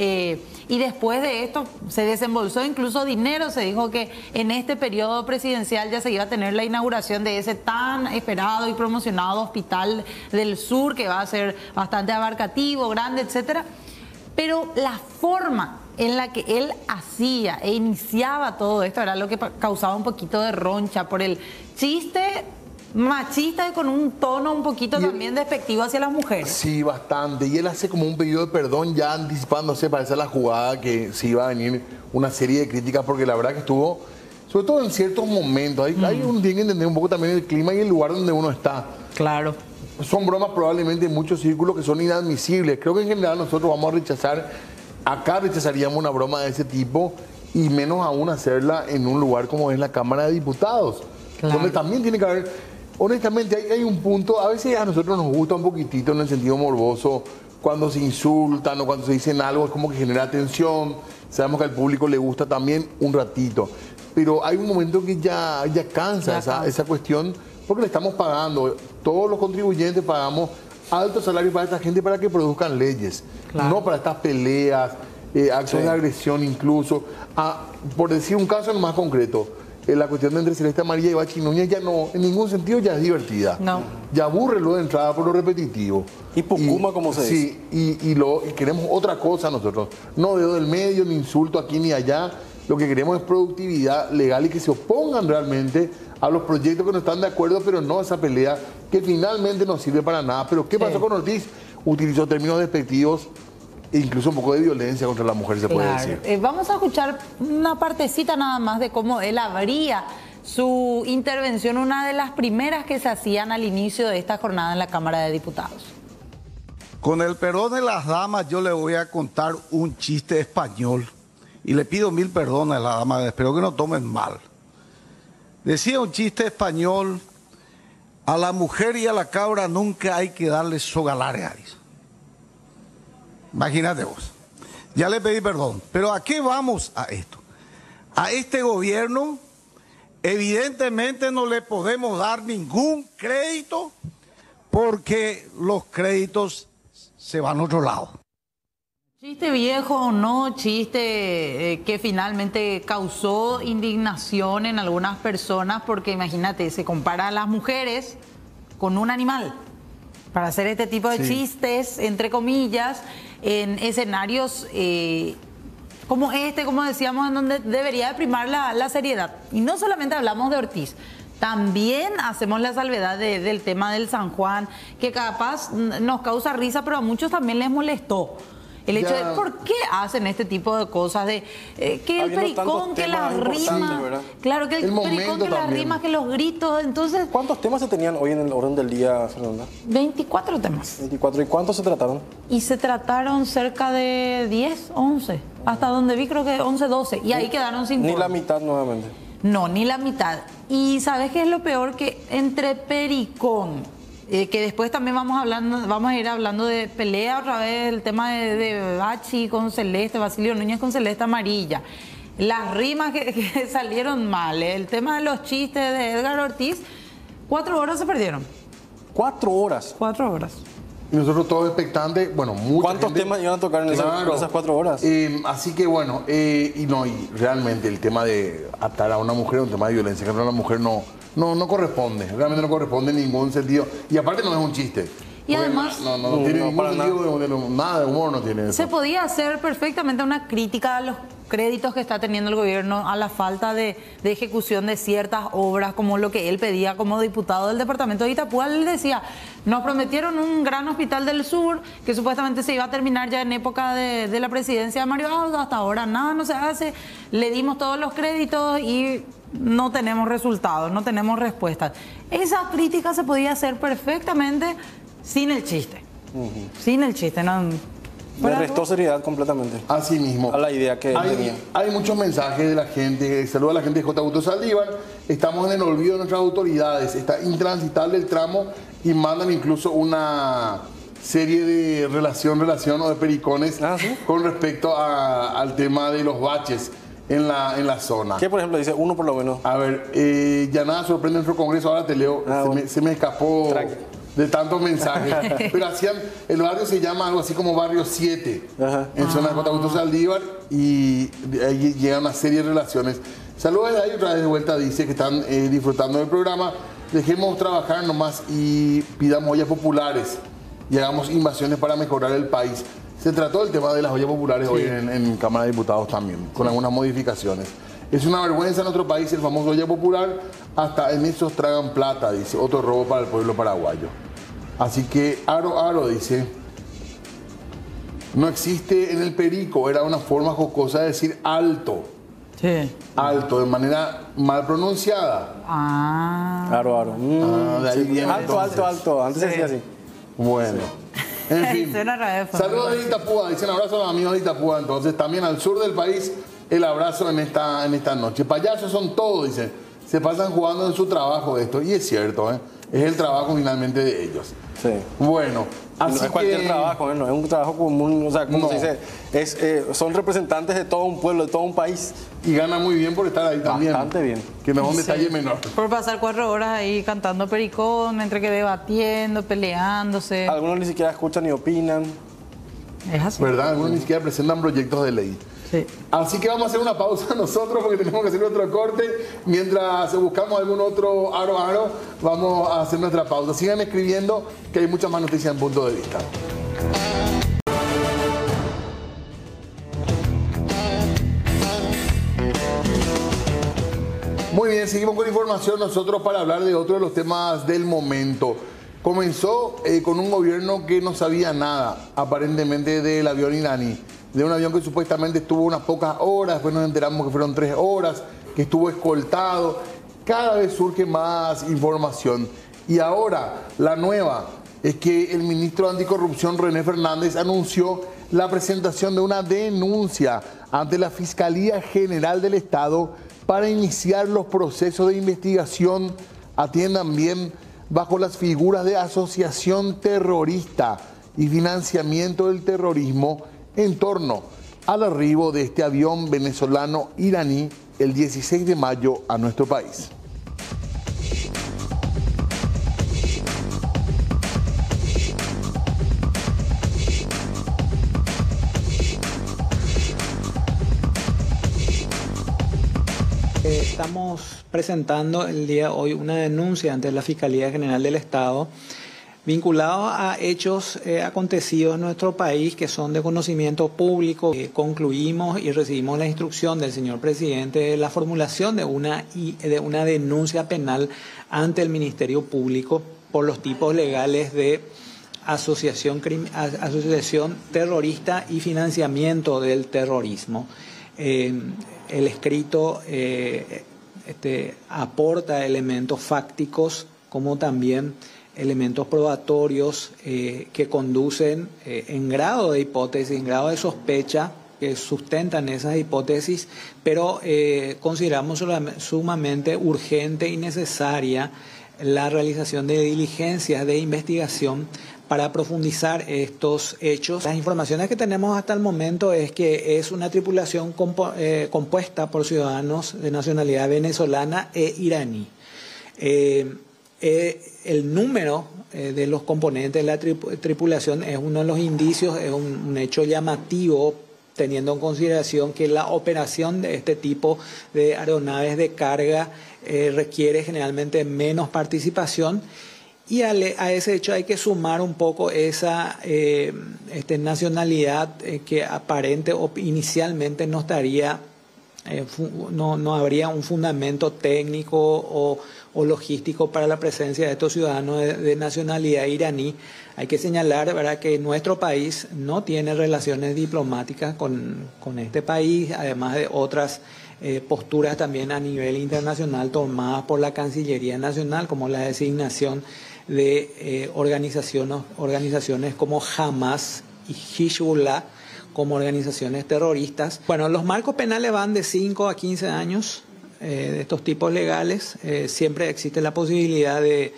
y después de esto se desembolsó incluso dinero. Se dijo que en este periodo presidencial ya se iba a tener la inauguración de ese tan esperado y promocionado Hospital del Sur, que va a ser bastante abarcativo, grande, etcétera. Pero la forma en la que él hacía e iniciaba todo esto era lo que causaba un poquito de roncha por el chiste machista y con un tono un poquito también despectivo hacia las mujeres. Sí, bastante. Y él hace como un pedido de perdón ya anticipándose para hacer la jugada que sí iba a venir una serie de críticas, porque la verdad que estuvo, sobre todo en ciertos momentos, hay uno tiene que entender un poco también el clima y el lugar donde uno está. Claro. Son bromas probablemente en muchos círculos que son inadmisibles. Creo que en general nosotros vamos a rechazar, acá rechazaríamos una broma de ese tipo, y menos aún hacerla en un lugar como es la Cámara de Diputados, donde también tiene que haber, honestamente, hay un punto, a veces a nosotros nos gusta un poquitito en el sentido morboso, cuando se insultan o cuando se dicen algo, es como que genera tensión, sabemos que al público le gusta también un ratito, pero hay un momento que ya cansa esa cuestión, porque le estamos pagando, todos los contribuyentes pagamos altos salarios para esta gente para que produzcan leyes, no para estas peleas, acciones de agresión incluso. Por decir un caso más concreto, la cuestión de entre Celeste Amarilla y Bachi Núñez ya no, en ningún sentido ya es divertida. No. Ya aburre lo de entrada por lo repetitivo. Y Pucuma, como se dice. Sí, y queremos otra cosa nosotros. No dedo del medio, ni insulto aquí ni allá. Lo que queremos es productividad legal y que se opongan realmente a los proyectos que no están de acuerdo, pero no a esa pelea que finalmente no sirve para nada. Pero ¿qué pasó con Ortiz? Utilizó términos despectivos e incluso un poco de violencia contra la mujer, se puede decir. Vamos a escuchar una partecita nada más de cómo él abría su intervención, una de las primeras que se hacían al inicio de esta jornada en la Cámara de Diputados. Con el perdón de las damas, yo le voy a contar un chiste español. Y le pido 1000 perdones a las damas, espero que no tomen mal. Decía un chiste español: a la mujer y a la cabra nunca hay que darle sogalarias. Imagínate vos. Ya le pedí perdón. Pero ¿a qué vamos a esto? A este gobierno evidentemente no le podemos dar ningún crédito porque los créditos se van a otro lado. Chiste viejo o no, chiste que finalmente causó indignación en algunas personas porque imagínate, se compara a las mujeres con un animal para hacer este tipo de chistes, entre comillas, en escenarios como este, como decíamos, en donde debería de primar la seriedad. Y no solamente hablamos de Ortiz, también hacemos la salvedad del tema del San Juan, que capaz nos causa risa, pero a muchos también les molestó. El hecho de por qué hacen este tipo de cosas, de que el pericón, que las rimas, claro, que el pericón, que las rimas, que los gritos, entonces... ¿Cuántos temas se tenían hoy en el orden del día, Fernanda? 24 temas. 24, ¿y cuántos se trataron? Y se trataron cerca de 10, 11, hasta donde vi creo que 11, 12, y ahí quedaron sin Ni la mitad nuevamente. No, ni la mitad. Y ¿sabes qué es lo peor? Que entre pericón... que después también vamos a ir hablando de pelea otra vez, el tema de Bachi con Celeste, Basilio Núñez con Celeste Amarilla, las rimas que salieron mal, el tema de los chistes de Edgar Ortiz, 4 horas se perdieron. 4 horas. 4 horas. Y nosotros todos expectantes, bueno, mucha ¿Cuántos gente, temas iban a tocar en esas 4 horas? Así que bueno, y realmente el tema de atar a una mujer, un tema de violencia contra una mujer no corresponde, realmente no corresponde en ningún sentido. Y aparte no es un chiste. Y además no tiene ningún sentido, nada de humor no tiene eso. Se podía hacer perfectamente una crítica a los créditos que está teniendo el gobierno, a la falta de ejecución de ciertas obras, como lo que él pedía como diputado del departamento de Itapúa. Él decía, nos prometieron un gran hospital del sur, que supuestamente se iba a terminar ya en época de la presidencia de Mario Aldo, hasta ahora nada no se hace, le dimos todos los créditos y no tenemos resultados, no tenemos respuestas. Esa crítica se podía hacer perfectamente sin el chiste. Sin el chiste, no. Le restó seriedad completamente. Así mismo. A la idea que tenía. Hay muchos mensajes de la gente. Saluda a la gente de J. Augusto Saldívar. Estamos en el olvido de nuestras autoridades. Está intransitable el tramo y mandan incluso una serie de relación o de pericones con respecto al tema de los baches en la zona. ¿Qué, por ejemplo, dice uno por lo menos? A ver, ya nada sorprende en nuestro congreso. Ahora te leo. Se me escapó de tantos mensajes. Pero el barrio se llama algo así como Barrio 7, en zona de J. Augusto Saldívar, y ahí llega una serie de relaciones. Saludos de ahí, otra vez de vuelta dice que están disfrutando del programa. Dejemos trabajar nomás y pidamos ollas populares y hagamos invasiones para mejorar el país. Se trató el tema de las ollas populares hoy en Cámara de Diputados también, con algunas modificaciones. Es una vergüenza en nuestro país el famoso olla popular, hasta en esos tragan plata, dice, otro robo para el pueblo paraguayo. Así que Aro dice, no existe en el perico, era una forma jocosa de decir alto. Sí. Alto, de manera mal pronunciada. Aro. De ahí viene alto. Antes se decía así. Bueno. En fin. Saludos de Itapúa, dicen abrazo a los amigos de Itapúa. Entonces, también al sur del país el abrazo en esta noche. Payasos son todos, dicen. Se pasan jugando en su trabajo esto. Y es cierto, ¿eh? Es el trabajo finalmente de ellos. Sí. Bueno, así no es cualquier trabajo, no es un trabajo común, o sea, como se dice, son representantes de todo un pueblo, de todo un país. Y ganan muy bien por estar ahí también. Bastante bien. Que no es un detalle menor. Por pasar 4 horas ahí cantando pericón, entre que debatiendo, peleándose. Algunos ni siquiera escuchan ni opinan. Es así. ¿Verdad? Algunos ni siquiera presentan proyectos de ley. Sí. Así que vamos a hacer una pausa nosotros porque tenemos que hacer otro corte. Mientras buscamos algún otro aro, vamos a hacer nuestra pausa. Sigan escribiendo que hay muchas más noticias en Punto de Vista. Muy bien, seguimos con información nosotros para hablar de otro de los temas del momento. Comenzó con un gobierno que no sabía nada, aparentemente, del avión iraní. De un avión que supuestamente estuvo unas pocas horas, después nos enteramos que fueron 3 horas, que estuvo escoltado. Cada vez surge más información. Y ahora, la nueva es que el ministro Anticorrupción, René Fernández, anunció la presentación de una denuncia ante la Fiscalía General del Estado para iniciar los procesos de investigación, atiendan bien, bajo las figuras de asociación terrorista y financiamiento del terrorismo en torno al arribo de este avión venezolano iraní el 16 de mayo a nuestro país. Estamos presentando el día de hoy una denuncia ante la Fiscalía General del Estado vinculados a hechos acontecidos en nuestro país que son de conocimiento público. Concluimos y recibimos la instrucción del señor presidente de la formulación de una denuncia penal ante el Ministerio Público por los tipos legales de asociación terrorista y financiamiento del terrorismo. El escrito aporta elementos fácticos como también elementos probatorios que conducen en grado de hipótesis, en grado de sospecha, que sustentan esas hipótesis, pero consideramos sumamente urgente y necesaria la realización de diligencias de investigación para profundizar estos hechos. Las informaciones que tenemos hasta el momento es que es una tripulación compuesta por ciudadanos de nacionalidad venezolana e iraní. El número de los componentes de la tripulación es uno de los indicios, es un hecho llamativo, teniendo en consideración que la operación de este tipo de aeronaves de carga requiere generalmente menos participación, y a ese hecho hay que sumar un poco esa nacionalidad que aparente o inicialmente no estaría, no habría un fundamento técnico o logístico para la presencia de estos ciudadanos de nacionalidad iraní. Hay que señalar, ¿verdad?, que nuestro país no tiene relaciones diplomáticas con este país, además de otras posturas también a nivel internacional tomadas por la Cancillería Nacional, como la designación de organizaciones como Hamas y Hezbollah como organizaciones terroristas. Bueno, los marcos penales van de 5 a 15 años de estos tipos legales. Siempre existe la posibilidad del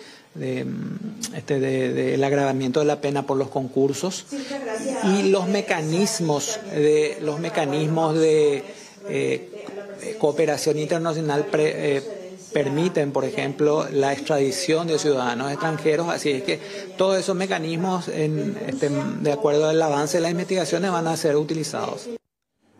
agravamiento de la pena por los concursos, y los mecanismos de cooperación internacional permiten, por ejemplo, la extradición de ciudadanos extranjeros. Así es que todos esos mecanismos, de acuerdo al avance de las investigaciones, van a ser utilizados.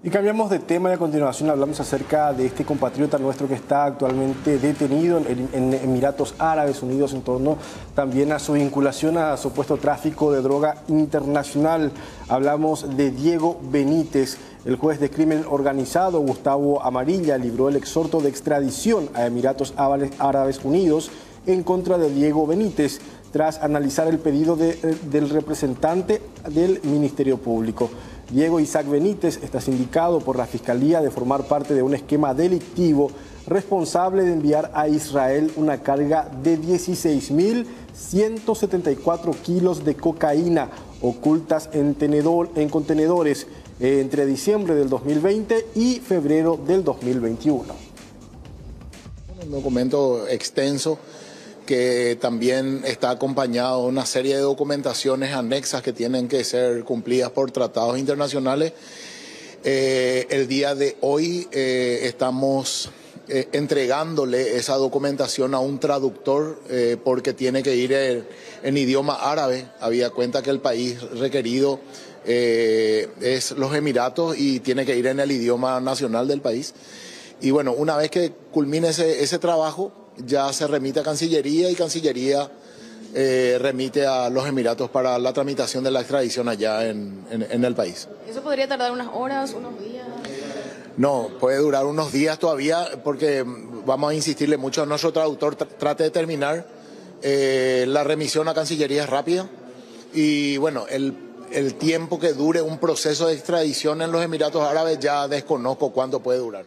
Y cambiamos de tema y a continuación hablamos acerca de este compatriota nuestro que está actualmente detenido en Emiratos Árabes Unidos en torno también a su vinculación a supuesto tráfico de droga internacional. Hablamos de Diego Benítez. El juez de crimen organizado Gustavo Amarilla libró el exhorto de extradición a Emiratos Árabes Unidos en contra de Diego Benítez, tras analizar el pedido del representante del Ministerio Público. Diego Isaac Benítez está sindicado por la Fiscalía de formar parte de un esquema delictivo responsable de enviar a Israel una carga de 16.174 kilos de cocaína ocultas en contenedores. entre diciembre del 2020 y febrero del 2021. Un documento extenso que también está acompañado de una serie de documentaciones anexas que tienen que ser cumplidas por tratados internacionales. El día de hoy estamos entregándole esa documentación a un traductor porque tiene que ir en idioma árabe, habida cuenta que el país requerido es los Emiratos y tiene que ir en el idioma nacional del país. Y bueno, una vez que culmine ese trabajo, ya se remite a Cancillería y Cancillería remite a los Emiratos para la tramitación de la extradición allá en el país. ¿Eso podría tardar unas horas, unos días? No, puede durar unos días todavía porque vamos a insistirle mucho a nuestro traductor, trate de terminar. La remisión a Cancillería es rápida y bueno, el tiempo que dure un proceso de extradición en los Emiratos Árabes ya desconozco cuánto puede durar.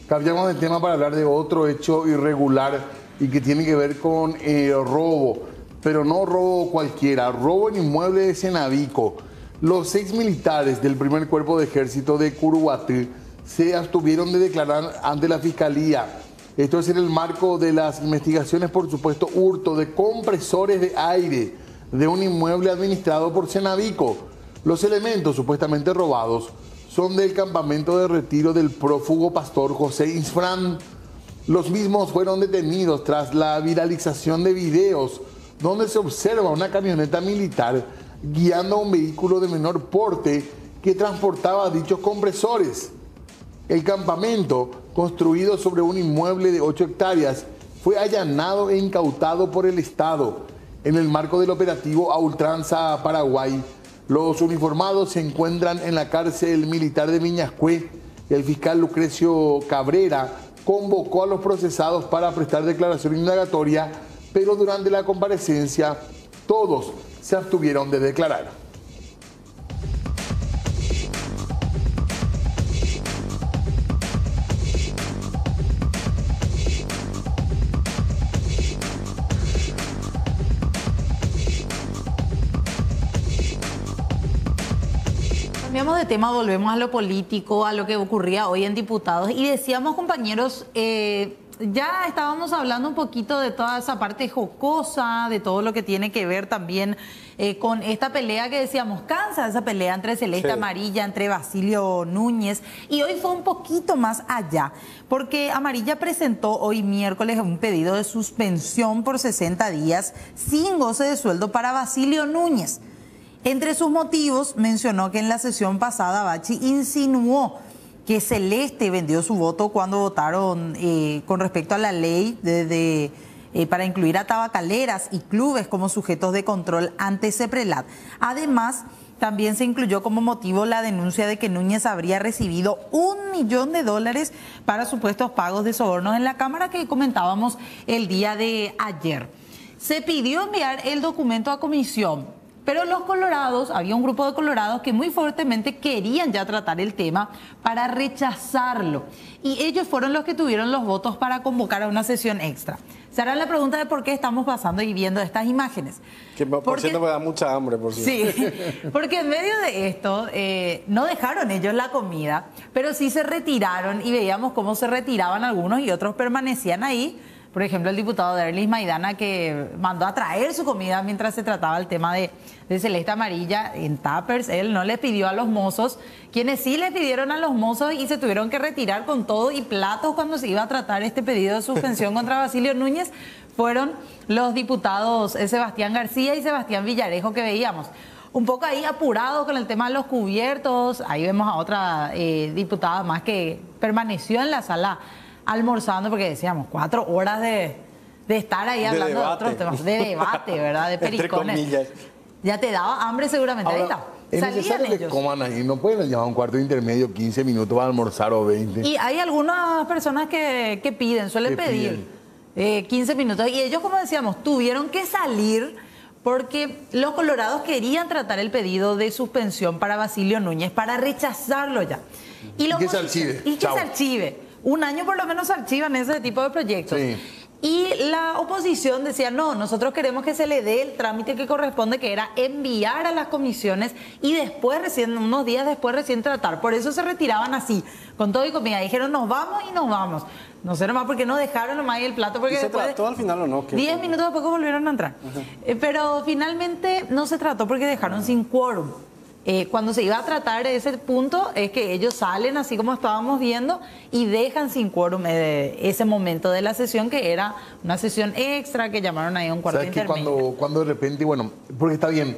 Cambiamos de tema para hablar de otro hecho irregular y que tiene que ver con robo, pero no robo cualquiera, robo en inmueble de Cenavico. Los 6 militares del primer cuerpo de ejército de Curuguatí se abstuvieron de declarar ante la fiscalía. Esto es en el marco de las investigaciones por supuesto hurto de compresores de aire de un inmueble administrado por Cenavico. Los elementos supuestamente robados son del campamento de retiro del prófugo pastor José Isfrán. Los mismos fueron detenidos tras la viralización de videos donde se observa una camioneta militar guiando a un vehículo de menor porte que transportaba dichos compresores. El campamento, construido sobre un inmueble de 8 hectáreas, fue allanado e incautado por el Estado en el marco del operativo A Ultranza Paraguay. Los uniformados se encuentran en la cárcel militar de Viñascué. El fiscal Lucrecio Cabrera convocó a los procesados para prestar declaración indagatoria, pero durante la comparecencia todos se abstuvieron de declarar. Cambiamos de tema, volvemos a lo político, a lo que ocurría hoy en Diputados. Y decíamos, compañeros, ya estábamos hablando un poquito de toda esa parte jocosa, de todo lo que tiene que ver también con esta pelea que decíamos, cansa esa pelea entre Celeste Amarilla, entre Basilio Núñez. Y hoy fue un poquito más allá, porque Amarilla presentó hoy miércoles un pedido de suspensión por 60 días sin goce de sueldo para Basilio Núñez. Entre sus motivos mencionó que en la sesión pasada Bachi insinuó que Celeste vendió su voto cuando votaron con respecto a la ley para incluir a tabacaleras y clubes como sujetos de control ante CEPRELAT. Además, también se incluyó como motivo la denuncia de que Núñez habría recibido $1 millón para supuestos pagos de sobornos en la Cámara que comentábamos el día de ayer. Se pidió enviar el documento a comisión. Pero los colorados, había un grupo de colorados que muy fuertemente querían ya tratar el tema para rechazarlo. Y ellos fueron los que tuvieron los votos para convocar a una sesión extra. Se harán la pregunta de por qué estamos pasando y viendo estas imágenes. Que por cierto me da mucha hambre, por cierto. Sí, porque en medio de esto no dejaron ellos la comida, pero sí se retiraron y veíamos cómo se retiraban algunos y otros permanecían ahí. Por ejemplo, el diputado Derlis Maidana, que mandó a traer su comida mientras se trataba el tema de Celeste Amarilla en tuppers. Él no le pidió a los mozos, quienes sí le pidieron a los mozos y se tuvieron que retirar con todo y platos cuando se iba a tratar este pedido de suspensión contra Basilio Núñez, fueron los diputados Sebastián García y Sebastián Villarejo, que veíamos un poco ahí apurado con el tema de los cubiertos. Ahí vemos a otra diputada más que permaneció en la sala almorzando, porque decíamos 4 horas de estar ahí hablando de otros temas, de debate, ¿verdad? De pericones. Ya te daba hambre seguramente. Ahora, ahí está. es necesario que coman ahí, no pueden llevar un cuarto de intermedio, 15 minutos para almorzar o 20. Y hay algunas personas que piden, suelen pedir 15 minutos. Y ellos, como decíamos, tuvieron que salir porque los colorados querían tratar el pedido de suspensión para Basilio Núñez, para rechazarlo ya. Y que se archive. Y que se archive. Un año por lo menos se archivan ese tipo de proyectos. Sí. Y la oposición decía, no, nosotros queremos que se le dé el trámite que corresponde, que era enviar a las comisiones y después recién, unos días después recién tratar. Por eso se retiraban así, con todo y comida. Dijeron, nos vamos y nos vamos. No sé nomás porque no dejaron nomás ahí el plato. Porque ¿Y se después, trató al final o no? 10 minutos después volvieron a entrar. Pero finalmente no se trató porque dejaron sin quórum. Cuando se iba a tratar ese punto es que ellos salen así como estábamos viendo y dejan sin quórum ese momento de la sesión, que era una sesión extra que llamaron ahí a un cuarto ¿Sabes que intermedio. cuando de repente, bueno, porque está bien,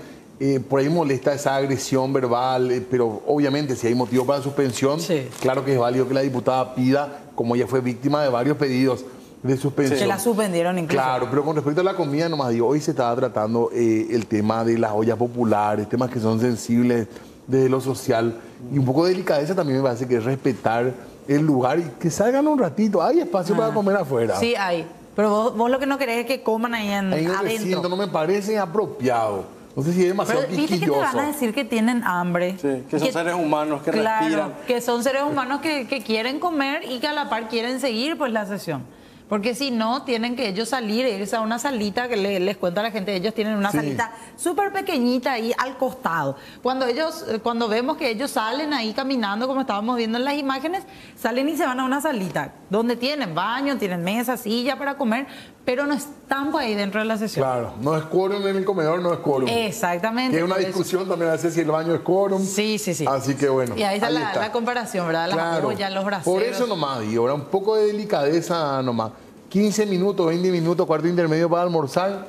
por ahí molesta esa agresión verbal, pero obviamente si hay motivo para suspensión, claro que es válido que la diputada pida, como ella fue víctima de varios pedidos de suspensión. Se la suspendieron incluso. Claro, pero con respecto a la comida, nomás digo, hoy se estaba tratando el tema de las ollas populares, temas que son sensibles desde lo social, y un poco de delicadeza también me parece que es respetar el lugar y que salgan un ratito. Hay espacio para comer afuera. Sí, hay. Pero vos lo que no querés es que coman ahí Ahí en el adentro. recinto no me parece apropiado. No sé si es demasiado Pero viste que te van a decir que tienen hambre. Sí, que son seres humanos que respiran. Que son seres humanos que quieren comer y que a la par quieren seguir pues la sesión. Porque si no, tienen que ellos salir, irse a una salita, que les cuento a la gente, ellos tienen una salita súper pequeñita ahí al costado. Cuando vemos que ellos salen ahí caminando, como estábamos viendo en las imágenes, salen y se van a una salita, donde tienen baño, tienen mesa, silla para comer, pero no están pues ahí dentro de la sesión. Claro, no es quórum en el comedor, no es quórum. Exactamente. Que es una discusión también a veces si el baño es quórum. Sí. Así que bueno. Y ahí está, la comparación, ¿verdad? Las ollas, los braseros. Por eso nomás, digo, ahora un poco de delicadeza nomás. 15 minutos, 20 minutos, cuarto intermedio para almorzar,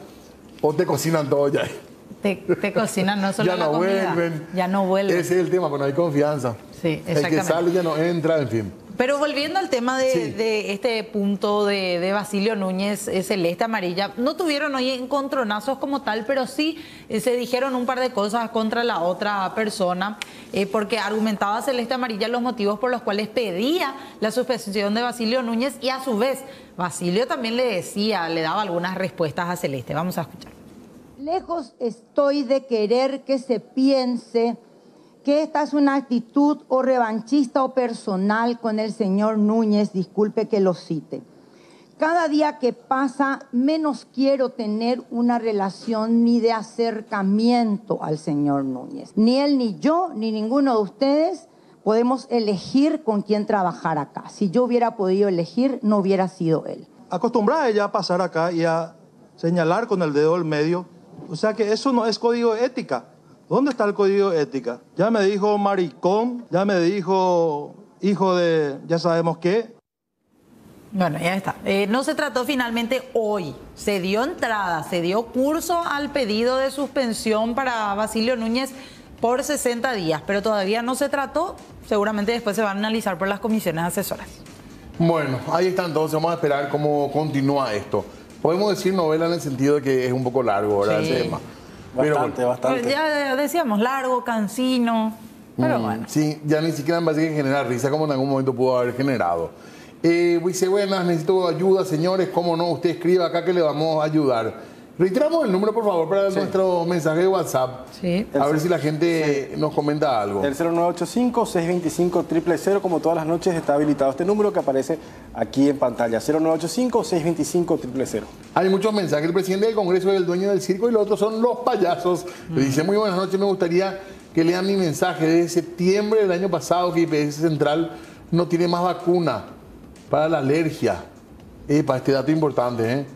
o te cocinan todo ya. Te cocinan no solo ya la no comida. vuelven. Ya no vuelven. Ese es el tema, pero no hay confianza. Sí, exactamente. El que sale ya no entra, en fin. Pero volviendo al tema de este punto de Basilio Núñez, celeste amarilla, no tuvieron hoy encontronazos como tal, pero sí se dijeron un par de cosas contra la otra persona, porque argumentaba celeste amarilla los motivos por los cuales pedía la suspensión de Basilio Núñez, y a su vez Basilio también le daba algunas respuestas a Celeste. Vamos a escuchar. Lejos estoy de querer que se piense que esta es una actitud o revanchista o personal con el señor Núñez, disculpe que lo cite. Cada día que pasa, menos quiero tener una relación ni de acercamiento al señor Núñez. Ni él, ni yo, ni ninguno de ustedes podemos elegir con quién trabajar acá. Si yo hubiera podido elegir, no hubiera sido él. Acostumbrada ella a pasar acá y a señalar con el dedo el medio. O sea que eso no es código de ética. ¿Dónde está el código de ética? Ya me dijo maricón, ya me dijo hijo de ya sabemos qué. Bueno, ya está. No se trató finalmente hoy. Se dio entrada, se dio curso al pedido de suspensión para Basilio Núñez por 60 días, pero todavía no se trató. Seguramente después se va a analizar por las comisiones asesoras. Bueno, ahí está entonces. Vamos a esperar cómo continúa esto. Podemos decir novela en el sentido de que es un poco largo, ¿verdad? Sí. El tema. Bastante. Ya decíamos, largo, cansino, pero bueno. Sí, ya ni siquiera me parece que genera risa como en algún momento pudo haber generado. Dice, buenas, necesito ayuda, señores. ¿Cómo no? Usted escribe acá que le vamos a ayudar. Reiteramos el número, por favor, para nuestro mensaje de WhatsApp. Sí. A ver si la gente nos comenta algo. El 0985-625-000, como todas las noches, está habilitado este número que aparece aquí en pantalla. 0985-625-000. Hay muchos mensajes. El presidente del Congreso es el dueño del circo y los otros son los payasos. Le dice, muy buenas noches, me gustaría que lean mi mensaje. Desde septiembre del año pasado que IPS Central no tiene más vacuna para la alergia. Para este dato importante,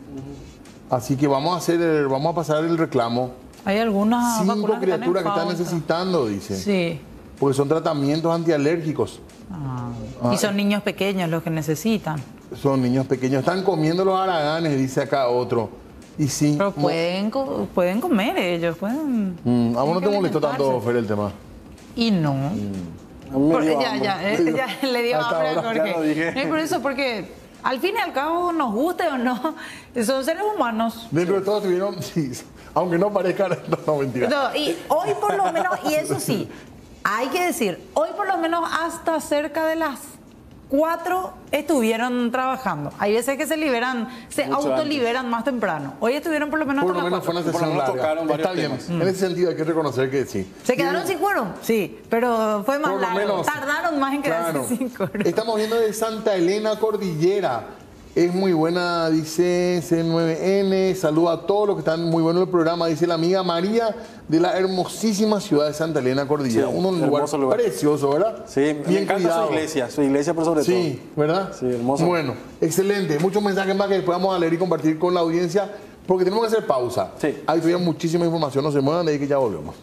Así que vamos a pasar el reclamo. Hay algunas 5 criaturas que están necesitando, dice. Sí. Porque son tratamientos antialérgicos. Y son niños pequeños los que necesitan. Son niños pequeños. Están comiendo los haraganes, dice acá otro. Y sí. Pero pueden comer ellos, pueden. ¿A vos no te molestó tanto, Fer, el tema? Y no. Ya le dio hambre a Jorge. Por eso, porque al fin y al cabo, nos guste o no, son seres humanos. Dentro de todo tuvieron, sí, aunque no parezca, no, mentira. No, y hoy por lo menos, y eso sí, hay que decir, hoy por lo menos hasta cerca de las 4 estuvieron trabajando. Hay veces que se autoliberan más temprano. Hoy estuvieron por lo menos hasta las 4. Fue una sesión larga. Está bien. En ese sentido hay que reconocer que sí. ¿Se quedaron sin quórum? Sí, pero fue más largo. Tardaron más en quedarse sin quórum. Estamos viendo de Santa Elena Cordillera. Es muy buena, dice C9N. Saluda a todos los que están muy buenos en el programa. Dice la amiga María de la hermosísima ciudad de Santa Elena Cordillera. Sí, un lugar precioso, ¿verdad? Sí, bien me encanta cuidado. su iglesia por sobre todo. Sí, ¿verdad? Sí, hermoso. Bueno, excelente. Muchos mensajes más que después vamos a leer y compartir con la audiencia porque tenemos que hacer pausa. Sí. Hay todavía muchísima información. No se muevan de ahí que ya volvemos.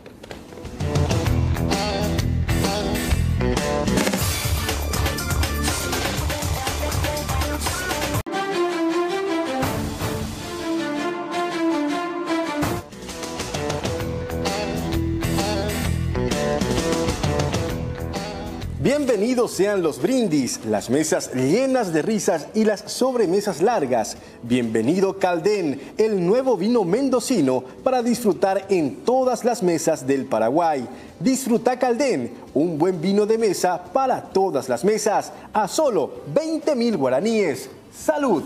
Bienvenidos sean los brindis, las mesas llenas de risas y las sobremesas largas. Bienvenido Caldén, el nuevo vino mendocino para disfrutar en todas las mesas del Paraguay. Disfruta Caldén, un buen vino de mesa para todas las mesas, a solo 20.000 guaraníes. ¡Salud!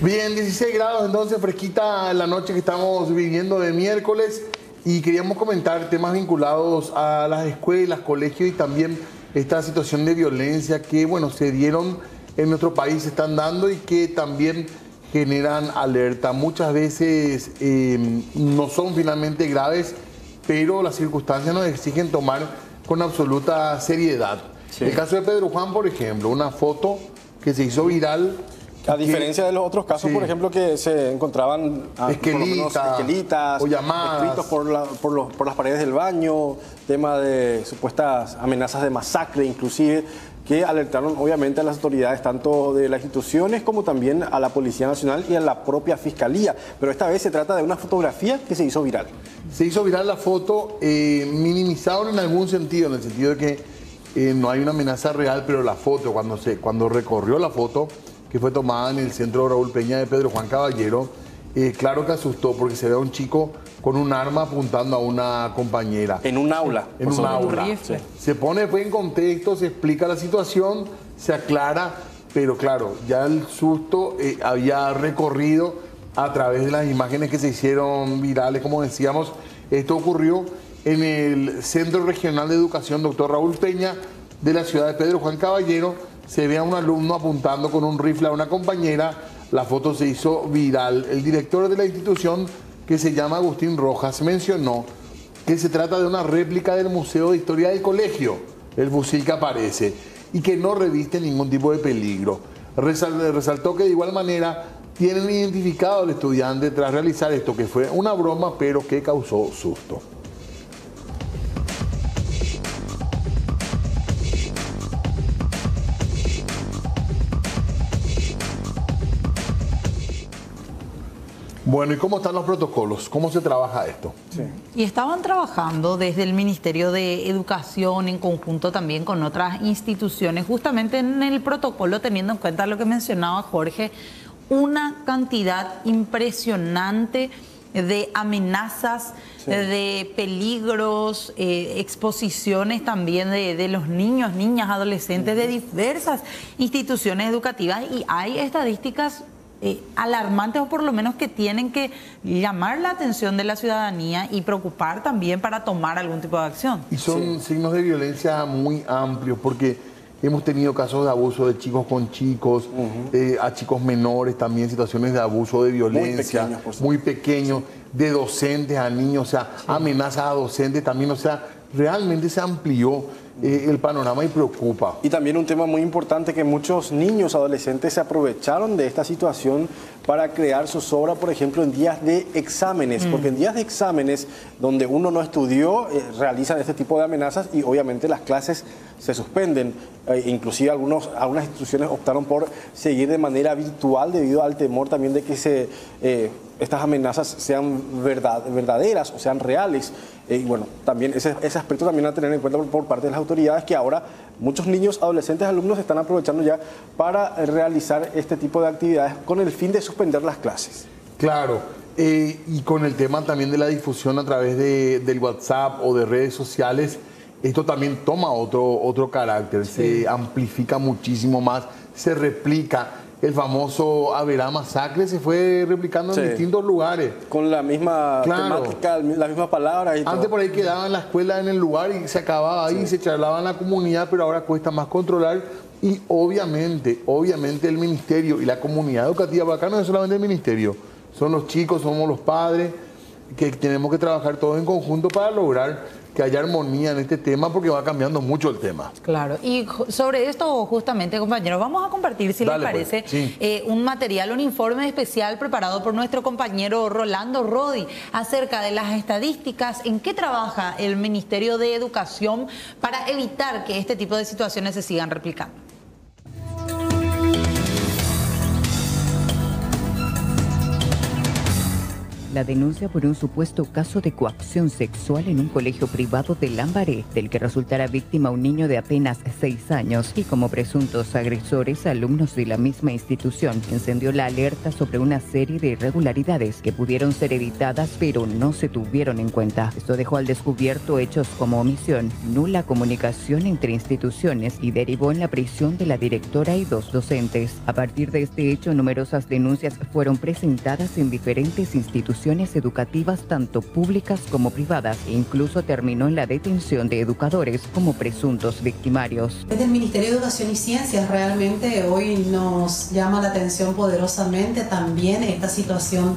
Bien, 16 grados, entonces fresquita la noche que estamos viviendo de miércoles y queríamos comentar temas vinculados a las escuelas, colegios y también esta situación de violencia que, bueno, se dieron en nuestro país, se están dando y que también generan alerta. Muchas veces no son finalmente graves, pero las circunstancias nos exigen tomar con absoluta seriedad. Sí. El caso de Pedro Juan, por ejemplo, una foto que se hizo viral. A diferencia de los otros casos, sí, por ejemplo, que se encontraban esquelitas o llamadas escritos por las paredes del baño, tema de supuestas amenazas de masacre, inclusive, que alertaron obviamente a las autoridades, tanto de las instituciones como también a la Policía Nacional y a la propia Fiscalía. Pero esta vez se trata de una fotografía que se hizo viral. Se hizo viral la foto, minimizaron en algún sentido, en el sentido de que no hay una amenaza real, pero la foto, cuando recorrió la foto, que fue tomada en el centro Raúl Peña de Pedro Juan Caballero, claro que asustó porque se ve a un chico con un arma apuntando a una compañera. En un aula. En un aula. Sí. Se pone después en contexto, se explica la situación, se aclara, pero claro, ya el susto había recorrido a través de las imágenes que se hicieron virales, como decíamos. Esto ocurrió en el Centro Regional de Educación Dr. Raúl Peña de la ciudad de Pedro Juan Caballero. Se ve a un alumno apuntando con un rifle a una compañera. La foto se hizo viral. El director de la institución, que se llama Agustín Rojas, mencionó que se trata de una réplica del Museo de Historia del Colegio, el fusil que aparece, y que no reviste ningún tipo de peligro. Resaltó que de igual manera tienen identificado al estudiante tras realizar esto, que fue una broma, pero que causó susto. Bueno, ¿y cómo están los protocolos? ¿Cómo se trabaja esto? Sí. Y estaban trabajando desde el Ministerio de Educación en conjunto también con otras instituciones, justamente en el protocolo, teniendo en cuenta lo que mencionaba Jorge, una cantidad impresionante de amenazas, sí, de peligros, exposiciones también de los niños, niñas, adolescentes de diversas instituciones educativas, y hay estadísticas alarmantes, o por lo menos que tienen que llamar la atención de la ciudadanía y preocupar también para tomar algún tipo de acción. Y son signos de violencia muy amplios, porque hemos tenido casos de abuso de chicos con chicos, a chicos menores también, situaciones de abuso, de violencia, muy pequeños, de docentes a niños, o sea, amenazas a docentes también, o sea, realmente se amplió el panorama y preocupa. Y también un tema muy importante, que muchos niños, adolescentes se aprovecharon de esta situación para crear zozobra, por ejemplo, en días de exámenes, porque en días de exámenes donde uno no estudió, realizan este tipo de amenazas y obviamente las clases se suspenden. Inclusive algunas instituciones optaron por seguir de manera virtual debido al temor también de que estas amenazas sean verdaderas o sean reales. Y bueno, también ese aspecto también a tener en cuenta por parte de las autoridades, que ahora muchos niños, adolescentes, alumnos se están aprovechando ya para realizar este tipo de actividades con el fin de suspender las clases. Claro, y con el tema también de la difusión a través del WhatsApp o de redes sociales, esto también toma otro carácter, sí, se amplifica muchísimo más, se replica. el famoso Averá Masacre se fue replicando en distintos lugares. Con la misma temática, las mismas palabras y todo. Antes por ahí quedaba en la escuela en el lugar y se acababa ahí, se charlaba en la comunidad, pero ahora cuesta más controlar. Y obviamente el ministerio y la comunidad educativa, porque acá no es solamente el ministerio, son los chicos, somos los padres, que tenemos que trabajar todos en conjunto para lograr que haya armonía en este tema, porque va cambiando mucho el tema. Claro, y sobre esto justamente, compañeros, vamos a compartir, si les parece, un material, un informe especial preparado por nuestro compañero Rolando Rodi acerca de las estadísticas, en qué trabaja el Ministerio de Educación para evitar que este tipo de situaciones se sigan replicando. La denuncia por un supuesto caso de coacción sexual en un colegio privado de Lambaré, del que resultara víctima un niño de apenas 6 años, y como presuntos agresores alumnos de la misma institución, encendió la alerta sobre una serie de irregularidades que pudieron ser evitadas pero no se tuvieron en cuenta. Esto dejó al descubierto hechos como omisión, nula comunicación entre instituciones y derivó en la prisión de la directora y 2 docentes. A partir de este hecho, numerosas denuncias fueron presentadas en diferentes instituciones educativas, tanto públicas como privadas, e incluso terminó en la detención de educadores como presuntos victimarios. Desde el Ministerio de Educación y Ciencias realmente hoy nos llama la atención poderosamente también esta situación,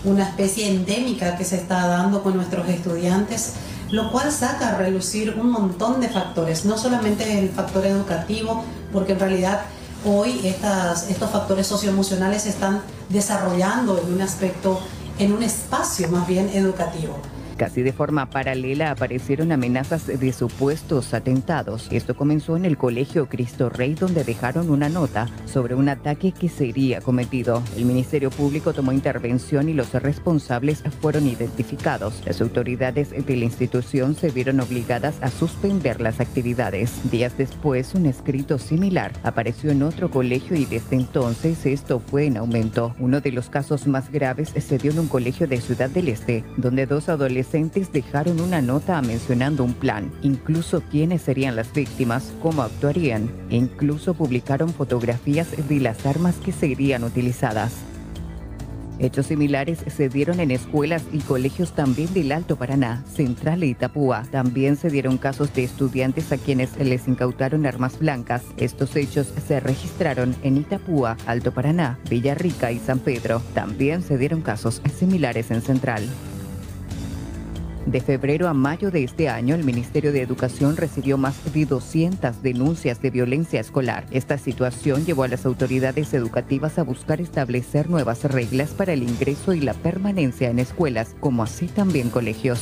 una especie endémica que se está dando con nuestros estudiantes, lo cual saca a relucir un montón de factores, no solamente el factor educativo, porque en realidad hoy estos factores socioemocionales se están desarrollando en un aspecto, en un espacio más bien educativo. Casi de forma paralela aparecieron amenazas de supuestos atentados. Esto comenzó en el Colegio Cristo Rey, donde dejaron una nota sobre un ataque que sería cometido. El Ministerio Público tomó intervención y los responsables fueron identificados. Las autoridades de la institución se vieron obligadas a suspender las actividades. Días después, un escrito similar apareció en otro colegio y desde entonces esto fue en aumento. Uno de los casos más graves se dio en un colegio de Ciudad del Este, donde 2 adolescentes dejaron una nota mencionando un plan, incluso quiénes serían las víctimas, cómo actuarían, e incluso publicaron fotografías de las armas que serían utilizadas. Hechos similares se dieron en escuelas y colegios también del Alto Paraná, Central e Itapúa. También se dieron casos de estudiantes a quienes les incautaron armas blancas. Estos hechos se registraron en Itapúa, Alto Paraná, Villarrica y San Pedro. También se dieron casos similares en Central. De febrero a mayo de este año, el Ministerio de Educación recibió más de 200 denuncias de violencia escolar. Esta situación llevó a las autoridades educativas a buscar establecer nuevas reglas para el ingreso y la permanencia en escuelas, como así también colegios.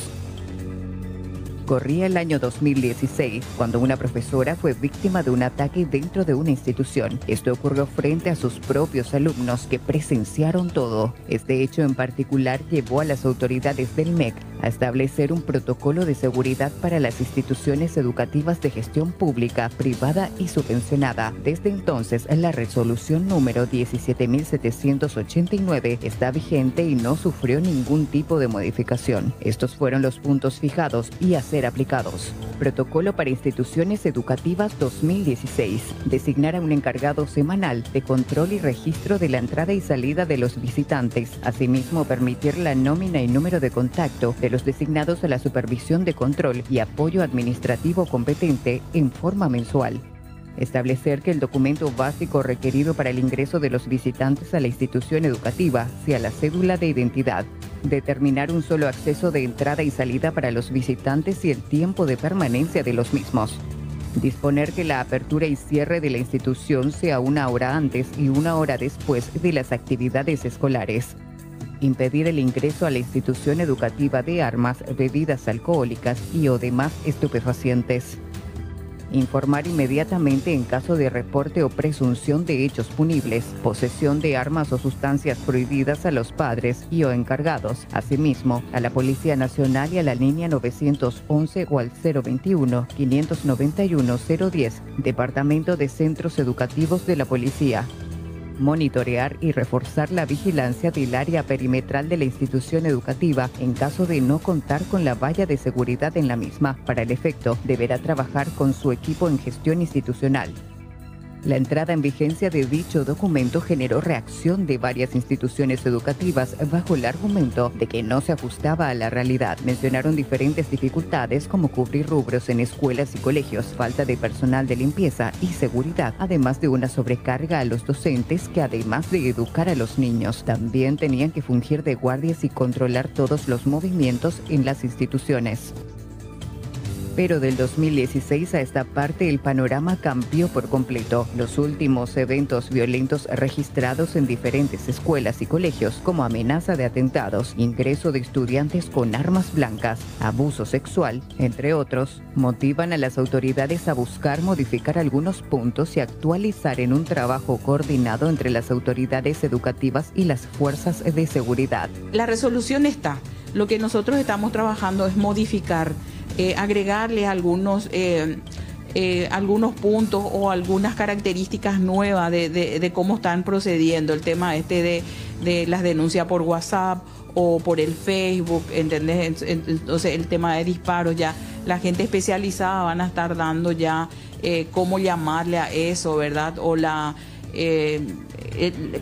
Corría el año 2016, cuando una profesora fue víctima de un ataque dentro de una institución. Esto ocurrió frente a sus propios alumnos, que presenciaron todo. Este hecho en particular llevó a las autoridades del MEC a establecer un protocolo de seguridad para las instituciones educativas de gestión pública, privada y subvencionada. Desde entonces, la resolución número 17.789 está vigente y no sufrió ningún tipo de modificación. Estos fueron los puntos fijados y a ser aplicados. Protocolo para instituciones educativas 2016. Designar a un encargado semanal de control y registro de la entrada y salida de los visitantes. Asimismo, permitir la nómina y número de contacto de los designados a la supervisión de control y apoyo administrativo competente en forma mensual. Establecer que el documento básico requerido para el ingreso de los visitantes a la institución educativa sea la cédula de identidad. Determinar un solo acceso de entrada y salida para los visitantes y el tiempo de permanencia de los mismos. Disponer que la apertura y cierre de la institución sea 1 hora antes y 1 hora después de las actividades escolares. Impedir el ingreso a la institución educativa de armas, bebidas alcohólicas y o demás estupefacientes. Informar inmediatamente en caso de reporte o presunción de hechos punibles, posesión de armas o sustancias prohibidas a los padres y o encargados. Asimismo, a la Policía Nacional y a la línea 911 o al 021-591-010, Departamento de Centros Educativos de la Policía. Monitorear y reforzar la vigilancia del área perimetral de la institución educativa en caso de no contar con la valla de seguridad en la misma. Para el efecto, deberá trabajar con su equipo en gestión institucional. La entrada en vigencia de dicho documento generó reacción de varias instituciones educativas bajo el argumento de que no se ajustaba a la realidad. Mencionaron diferentes dificultades como cubrir rubros en escuelas y colegios, falta de personal de limpieza y seguridad, además de una sobrecarga a los docentes que, además de educar a los niños, también tenían que fungir de guardias y controlar todos los movimientos en las instituciones. Pero del 2016 a esta parte el panorama cambió por completo. Los últimos eventos violentos registrados en diferentes escuelas y colegios, como amenaza de atentados, ingreso de estudiantes con armas blancas, abuso sexual, entre otros, motivan a las autoridades a buscar modificar algunos puntos y actualizar en un trabajo coordinado entre las autoridades educativas y las fuerzas de seguridad. La resolución está. Lo que nosotros estamos trabajando es modificar, agregarle algunos puntos o algunas características nuevas de cómo están procediendo. El tema de las denuncias por WhatsApp o por el Facebook, ¿entendés? Entonces el tema de disparos, ya la gente especializada van a estar dando ya cómo llamarle a eso, ¿verdad? O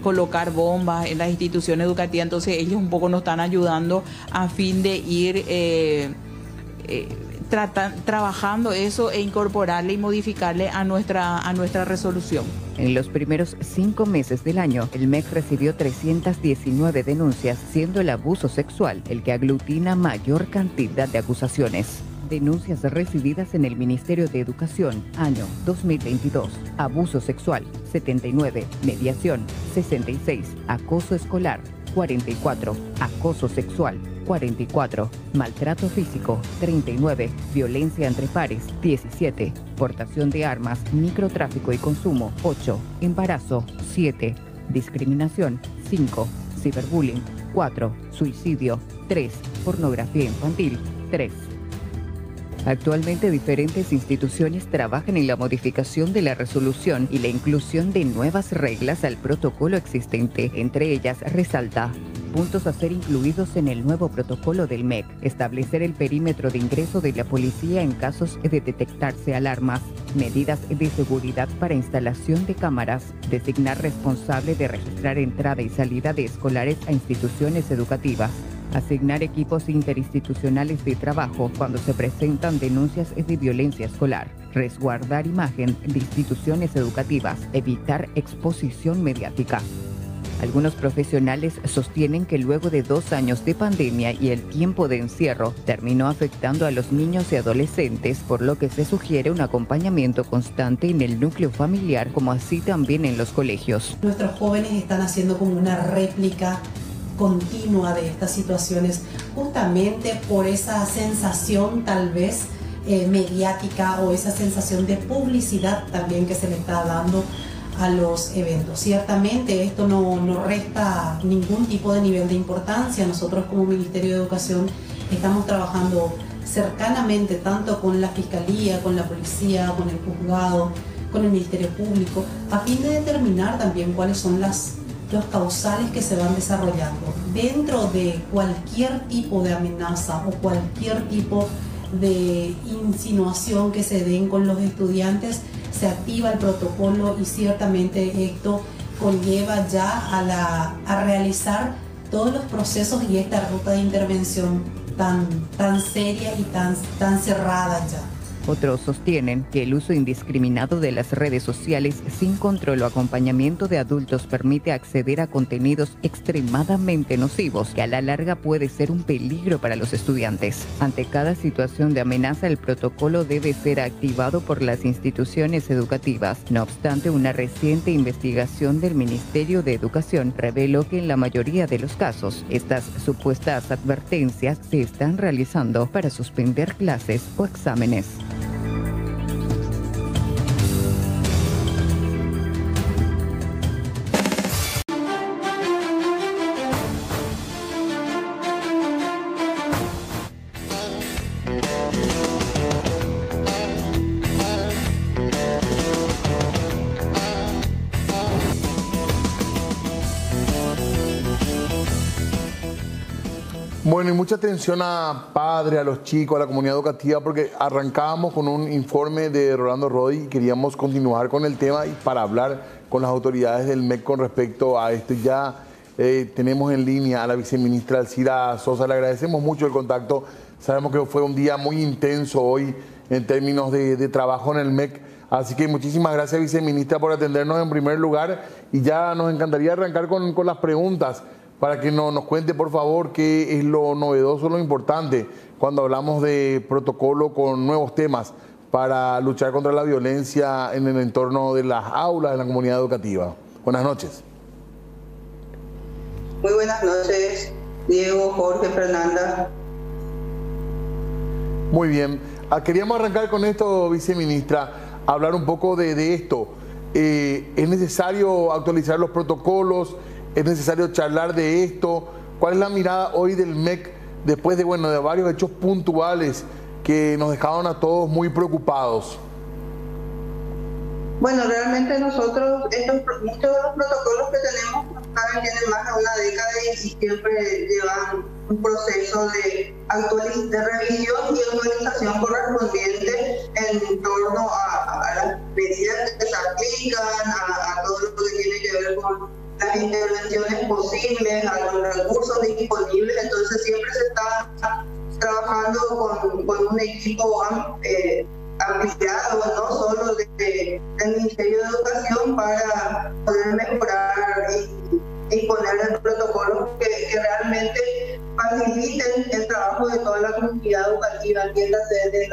colocar bombas en las instituciones educativas. Entonces ellos un poco nos están ayudando a fin de ir trabajando eso e incorporarle y modificarle a nuestra resolución. En los primeros 5 meses del año, el MEC recibió 319 denuncias, siendo el abuso sexual el que aglutina mayor cantidad de acusaciones. Denuncias recibidas en el Ministerio de Educación, año 2022. Abuso sexual, 79. Mediación, 66. Acoso escolar, 44. Acoso sexual, 44. Maltrato físico, 39. Violencia entre pares, 17. Portación de armas, microtráfico y consumo, 8. Embarazo, 7. Discriminación, 5. Ciberbullying, 4. Suicidio, 3. Pornografía infantil, 3. Actualmente diferentes instituciones trabajan en la modificación de la resolución y la inclusión de nuevas reglas al protocolo existente. Entre ellas resalta puntos a ser incluidos en el nuevo protocolo del MEC, establecer el perímetro de ingreso de la policía en casos de detectarse alarmas, medidas de seguridad para instalación de cámaras, designar responsable de registrar entrada y salida de escolares a instituciones educativas, asignar equipos interinstitucionales de trabajo cuando se presentan denuncias de violencia escolar, resguardar imagen de instituciones educativas, evitar exposición mediática. Algunos profesionales sostienen que luego de 2 años de pandemia y el tiempo de encierro terminó afectando a los niños y adolescentes, por lo que se sugiere un acompañamiento constante en el núcleo familiar, como así también en los colegios. Nuestros jóvenes están haciendo como una réplica continua de estas situaciones, justamente por esa sensación tal vez mediática o esa sensación de publicidad también que se le está dando a los eventos. Ciertamente esto no resta ningún tipo de nivel de importancia. Nosotros como Ministerio de Educación estamos trabajando cercanamente tanto con la Fiscalía, con la Policía, con el Juzgado, con el Ministerio Público, a fin de determinar también cuáles son los causales que se van desarrollando. Dentro de cualquier tipo de amenaza o cualquier tipo de insinuación que se den con los estudiantes, se activa el protocolo y ciertamente esto conlleva ya a realizar todos los procesos y esta ruta de intervención tan seria y tan cerrada ya. Otros sostienen que el uso indiscriminado de las redes sociales sin control o acompañamiento de adultos permite acceder a contenidos extremadamente nocivos que a la larga puede ser un peligro para los estudiantes. Ante cada situación de amenaza, el protocolo debe ser activado por las instituciones educativas. No obstante, una reciente investigación del Ministerio de Educación reveló que en la mayoría de los casos, estas supuestas advertencias se están realizando para suspender clases o exámenes. Bueno, y mucha atención a padres, a los chicos, a la comunidad educativa, porque arrancábamos con un informe de Rolando Rodi y queríamos continuar con el tema y para hablar con las autoridades del MEC con respecto a esto. Ya tenemos en línea a la viceministra Alcira Sosa, le agradecemos mucho el contacto. Sabemos que fue un día muy intenso hoy en términos de trabajo en el MEC, así que muchísimas gracias, viceministra, por atendernos en primer lugar, y ya nos encantaría arrancar con las preguntas para que nos cuente, por favor, qué es lo novedoso, lo importante cuando hablamos de protocolo con nuevos temas para luchar contra la violencia en el entorno de las aulas, de la comunidad educativa. Buenas noches. Muy buenas noches, Diego, Jorge, Fernanda. Muy bien. Queríamos arrancar con esto, viceministra, hablar un poco de esto. ¿Es necesario actualizar los protocolos? ¿Es necesario charlar de esto? ¿Cuál es la mirada hoy del MEC después de varios hechos puntuales que nos dejaron a todos muy preocupados? Bueno, realmente nosotros, muchos de los protocolos que tenemos tienen más de una década y siempre llevan un proceso de revisión y actualización correspondiente en torno a las medidas que se aplican, a todo lo que tiene que ver con las intervenciones posibles, a los recursos disponibles. Entonces siempre se está trabajando con un equipo ampliado, no solo del Ministerio de Educación, para poder mejorar y poner en protocolos que realmente faciliten el trabajo de toda la comunidad educativa, entiéndase de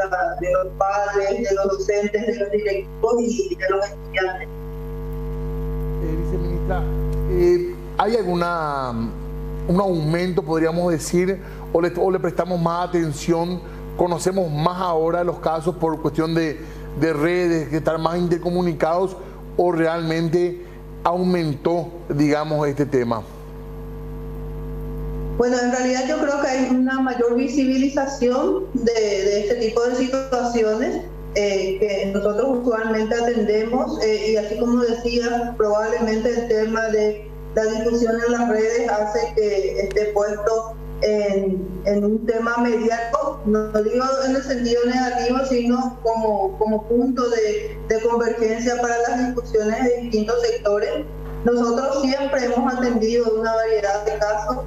los padres, de los docentes, de los directivos y de los estudiantes. Viceministra, ¿hay un aumento, podríamos decir, o le prestamos más atención? ¿Conocemos más ahora los casos por cuestión de redes, de estar más intercomunicados, o realmente aumentó, digamos, este tema? Bueno, en realidad yo creo que hay una mayor visibilización de este tipo de situaciones que nosotros usualmente atendemos, y así como decía, probablemente el tema de la difusión en las redes hace que esté puesto en un tema mediático, no digo en el sentido negativo, sino como punto de convergencia para las discusiones de distintos sectores. Nosotros siempre hemos atendido una variedad de casos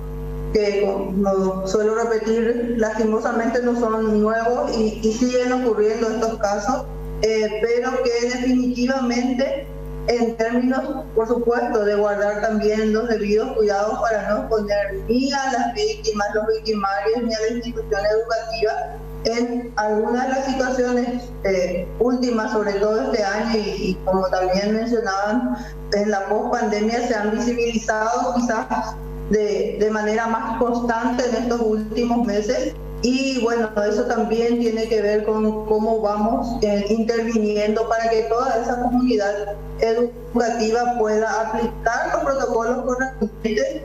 que, no suelo repetir, lastimosamente no son nuevos y siguen ocurriendo estos casos, pero que definitivamente, en términos, por supuesto, de guardar también los debidos cuidados para no exponer ni a las víctimas, los victimarios, ni a la institución educativa, en algunas de las situaciones últimas, sobre todo este año, y como también mencionaban, en la post-pandemia se han visibilizado quizás de manera más constante en estos últimos meses. Y bueno, eso también tiene que ver con cómo vamos interviniendo para que toda esa comunidad educativa pueda aplicar los protocolos correspondientes.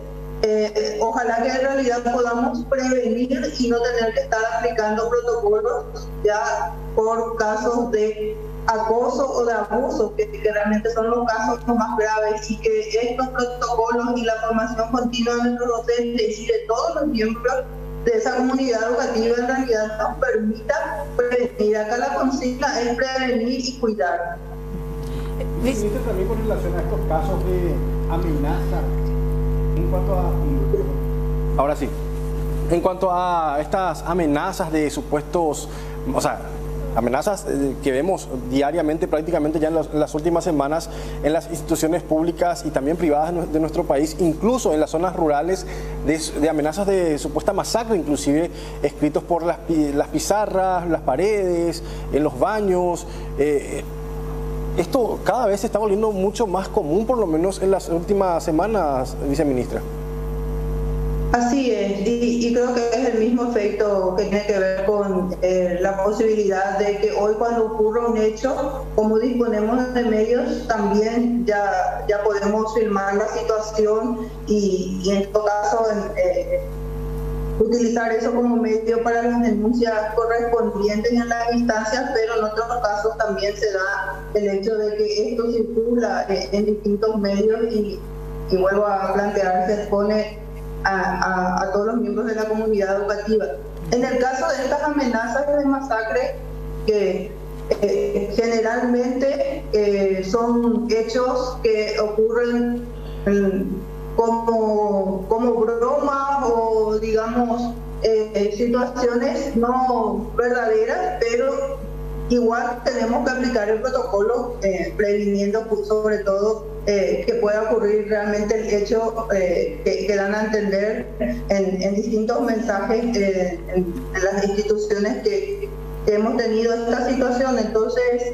Ojalá que en realidad podamos prevenir y no tener que estar aplicando protocolos ya por casos de acoso o de abuso, que realmente son los casos más graves, y que estos protocolos y la formación continua de nuestros docentes y de todos los miembros de esa comunidad educativa en realidad nos permita prevenir. Acá la consigna es prevenir y cuidar. Ministro, también con relación a estos casos de amenaza, en cuanto a... Ahora sí, en cuanto a estas amenazas de supuestos, o sea, amenazas que vemos diariamente, prácticamente ya en las últimas semanas, en las instituciones públicas y también privadas de nuestro país, incluso en las zonas rurales, de amenazas de supuesta masacre, inclusive escritos por las pizarras, las paredes, en los baños. Esto cada vez se está volviendo mucho más común, por lo menos en las últimas semanas, viceministra. Así es, y creo que es el mismo efecto que tiene que ver con la posibilidad de que hoy, cuando ocurra un hecho, como disponemos de medios, también ya podemos filmar la situación y en todo caso utilizar eso como medio para las denuncias correspondientes en las instancias, pero en otros casos también se da el hecho de que esto circula en distintos medios y vuelvo a plantear, se expone a todos los miembros de la comunidad educativa. En el caso de estas amenazas de masacre, que generalmente son hechos que ocurren como bromas o digamos situaciones no verdaderas, pero igual tenemos que aplicar el protocolo previniendo sobre todo que pueda ocurrir realmente el hecho que dan a entender en distintos mensajes en las instituciones que hemos tenido esta situación. Entonces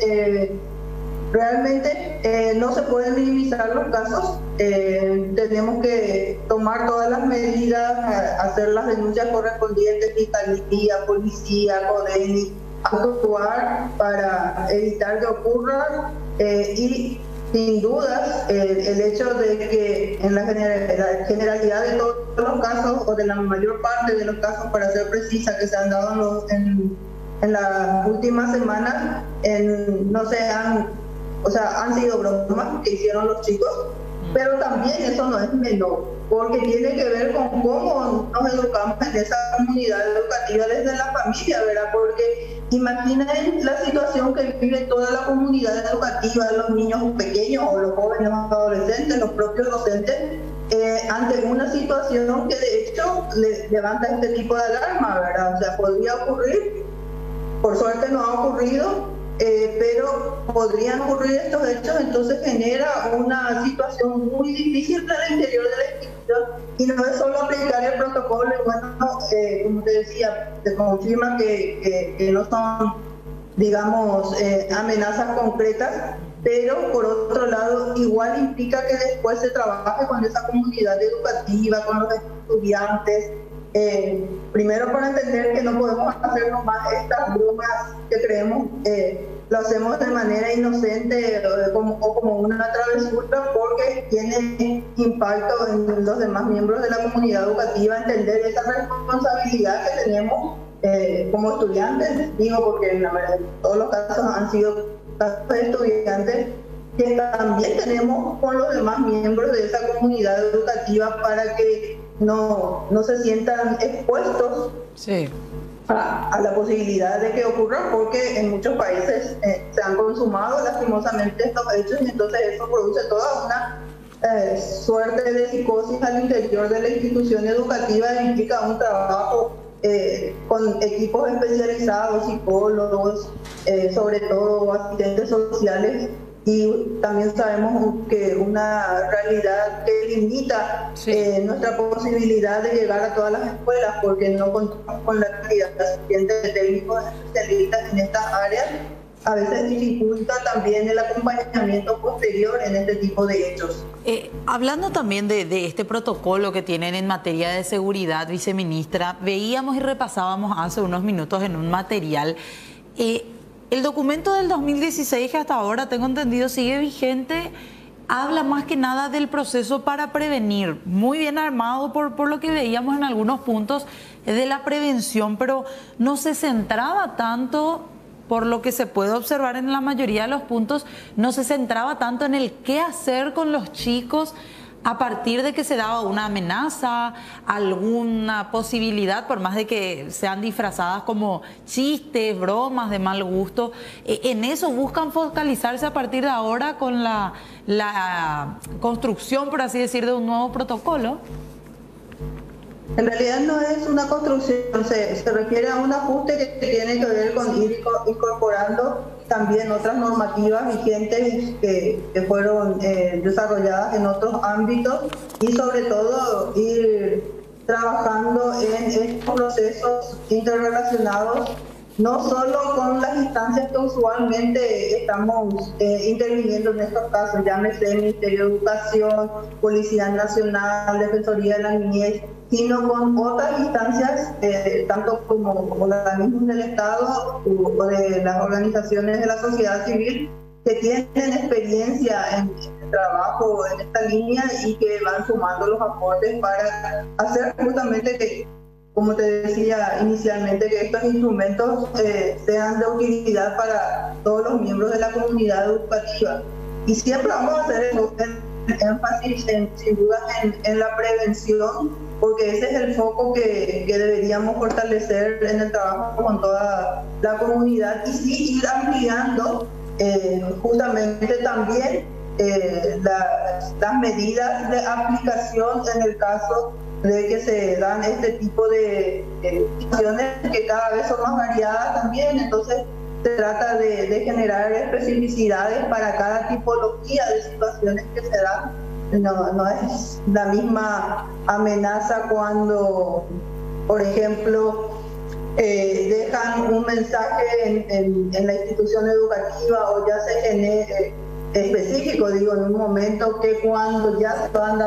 realmente no se pueden minimizar los casos, tenemos que tomar todas las medidas, hacer las denuncias correspondientes, fiscalía, policía, CODENI, actuar para evitar que ocurra y sin dudas el hecho de que en la generalidad de todos los casos o de la mayor parte de los casos, para ser precisa, que se han dado en las últimas semanas, han sido bromas que hicieron los chicos, pero también eso no es menor, porque tiene que ver con cómo nos educamos en esa comunidad educativa desde la familia, ¿verdad? Porque imaginen la situación que vive toda la comunidad educativa, los niños pequeños o los jóvenes adolescentes, los propios docentes, ante una situación que de hecho levanta este tipo de alarma, ¿verdad? O sea, podría ocurrir, por suerte no ha ocurrido, pero podrían ocurrir estos hechos, entonces genera una situación muy difícil para el interior de la institución, y no es solo aplicar el protocolo, y bueno, como te decía, se confirma que no son, digamos, amenazas concretas, pero por otro lado igual implica que después se trabaje con esa comunidad educativa, con los estudiantes, primero para entender que no podemos hacer nomás estas bromas que creemos lo hacemos de manera inocente o como una travesura, porque tiene impacto en los demás miembros de la comunidad educativa, entender esa responsabilidad que tenemos como estudiantes, digo porque en todos los casos han sido casos de estudiantes, que también tenemos con los demás miembros de esa comunidad educativa para que no se sientan expuestos a la posibilidad de que ocurra, porque en muchos países se han consumado lastimosamente estos hechos, y entonces eso produce toda una suerte de psicosis al interior de la institución educativa, y implica un trabajo con equipos especializados, psicólogos, sobre todo asistentes sociales, y también sabemos que una realidad que limita nuestra posibilidad de llegar a todas las escuelas, porque no contamos con la cantidad suficiente de técnicos especialistas en estas áreas, a veces dificulta también el acompañamiento posterior en este tipo de hechos. Hablando también de este protocolo que tienen en materia de seguridad, viceministra, veíamos y repasábamos hace unos minutos en un material el documento del 2016, que hasta ahora tengo entendido sigue vigente, habla más que nada del proceso para prevenir, muy bien armado por lo que veíamos en algunos puntos de la prevención, pero no se centraba tanto, por lo que se puede observar en la mayoría de los puntos, no se centraba tanto en el qué hacer con los chicos a partir de que se daba una amenaza, alguna posibilidad, por más de que sean disfrazadas como chistes, bromas de mal gusto. En eso buscan focalizarse a partir de ahora con la construcción, por así decir, de un nuevo protocolo. En realidad no es una construcción, se refiere a un ajuste que tiene que ver con ir incorporando también otras normativas vigentes que fueron desarrolladas en otros ámbitos, y sobre todo ir trabajando en estos procesos interrelacionados, no solo con las instancias que usualmente estamos interviniendo en estos casos, llámese Ministerio de Educación, Policía Nacional, Defensoría de la Niñez, sino con otras instancias, tanto como organismos del Estado o de las organizaciones de la sociedad civil, que tienen experiencia en el trabajo en esta línea y que van sumando los aportes para hacer justamente que, como te decía inicialmente, que estos instrumentos sean de utilidad para todos los miembros de la comunidad educativa. Y siempre vamos a hacer eso. El énfasis sin duda en la prevención, porque ese es el foco que deberíamos fortalecer en el trabajo con toda la comunidad, y sí ir ampliando justamente también las medidas de aplicación en el caso de que se dan este tipo de situaciones que cada vez son más variadas también. Entonces se trata de generar especificidades para cada tipología de situaciones que se dan. No es la misma amenaza cuando, por ejemplo, dejan un mensaje en la institución educativa o ya se genere específico, digo, en un momento, que cuando ya se van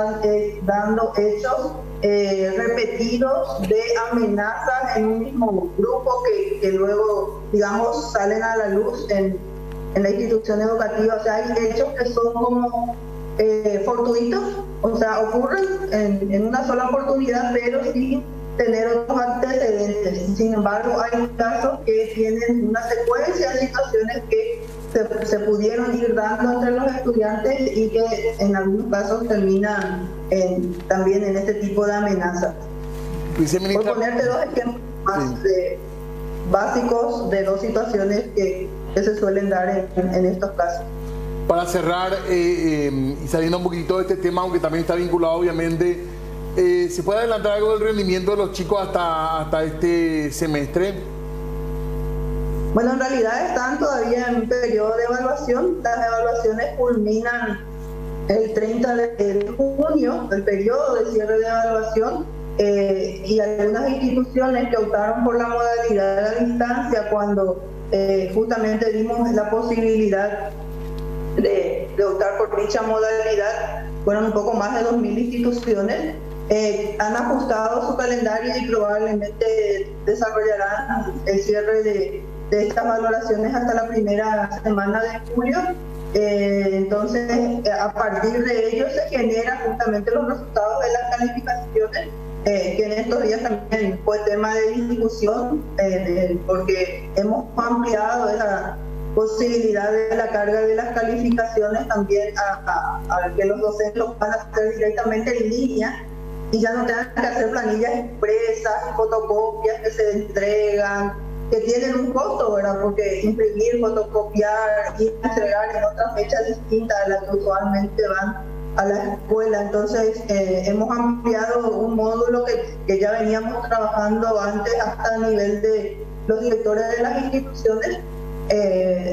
dando hechos repetidos de amenazas en un mismo grupo que luego, digamos, salen a la luz en la institución educativa. O sea, hay hechos que son como fortuitos, o sea, ocurren en una sola oportunidad, pero sin tener otros antecedentes. Sin embargo, hay casos que tienen una secuencia de situaciones que se pudieron ir dando entre los estudiantes y que en algunos casos terminan también en este tipo de amenazas. Por ponerte dos ejemplos más básicos de dos situaciones que se suelen dar en estos casos. Para cerrar y saliendo un poquito de este tema, aunque también está vinculado obviamente, ¿se puede adelantar algo del rendimiento de los chicos hasta este semestre? Bueno, en realidad están todavía en periodo de evaluación. Las evaluaciones culminan el 30 de junio, el periodo de cierre de evaluación, y algunas instituciones que optaron por la modalidad de la distancia cuando justamente dimos la posibilidad de optar por dicha modalidad, fueron un poco más de 2.000 instituciones. Han ajustado su calendario y probablemente desarrollarán el cierre de estas valoraciones hasta la primera semana de julio. Entonces, a partir de ello se generan justamente los resultados de las calificaciones, que en estos días también fue tema de discusión, porque hemos ampliado esa posibilidad de la carga de las calificaciones también a que los docentes lo van a hacer directamente en línea y ya no tengan que hacer planillas expresas, fotocopias que se entregan, que tienen un costo, ¿verdad? Porque imprimir, fotocopiar y entregar en otras fechas distintas a las que usualmente van a la escuela. Entonces, hemos ampliado un módulo que ya veníamos trabajando antes hasta a nivel de los directores de las instituciones.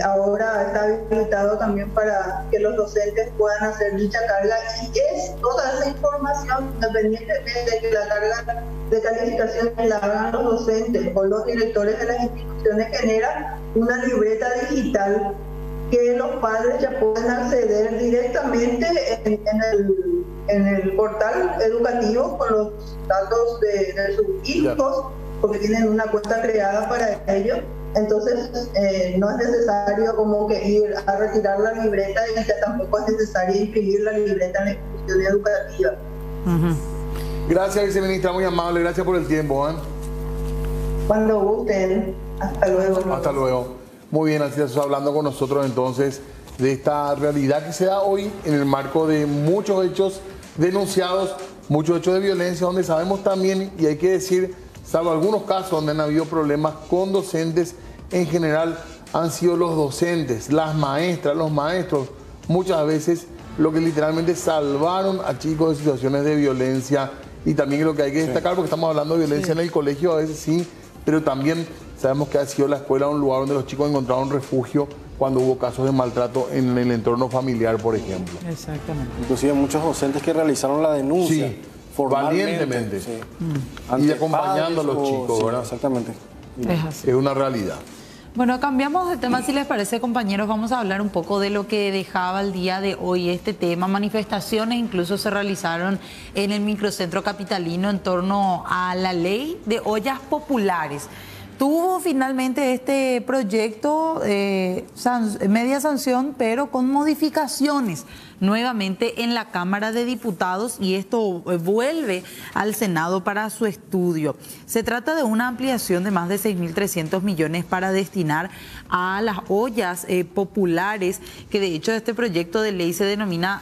Ahora está habilitado también para que los docentes puedan hacer dicha carga, y es toda esa información, independientemente de que la carga de calificación la hagan los docentes o los directores de las instituciones, genera una libreta digital que los padres ya pueden acceder directamente en el portal educativo con los datos de sus hijos, porque tienen una cuenta creada para ello. Entonces, no es necesario como que ir a retirar la libreta, y ya tampoco es necesario imprimir la libreta en la institución educativa. Gracias, viceministra, muy amable, gracias por el tiempo. Cuando gusten, hasta luego. Hasta luego. Muy bien, así estás hablando con nosotros entonces de esta realidad que se da hoy en el marco de muchos hechos denunciados, muchos hechos de violencia, donde sabemos también, y hay que decir, salvo algunos casos donde han habido problemas con docentes, en general han sido los docentes, las maestras, los maestros, muchas veces lo que literalmente salvaron a chicos de situaciones de violencia. Y también lo que hay que destacar, porque estamos hablando de violencia en el colegio, a veces sí, pero también sabemos que ha sido la escuela un lugar donde los chicos encontraron refugio cuando hubo casos de maltrato en el entorno familiar, por ejemplo. Exactamente. Inclusive muchos docentes que realizaron la denuncia. Sí, valientemente. Sí. Y acompañando a los chicos, ¿verdad? Exactamente. Es así. Es una realidad. Bueno, cambiamos de tema, si les parece, compañeros. Vamos a hablar un poco de lo que dejaba el día de hoy este tema. Manifestaciones incluso se realizaron en el microcentro capitalino en torno a la ley de ollas populares. Tuvo finalmente este proyecto media sanción, pero con modificaciones nuevamente en la Cámara de Diputados, y esto vuelve al Senado para su estudio. Se trata de una ampliación de más de 6.300 millones para destinar a las ollas populares, que de hecho este proyecto de ley se denomina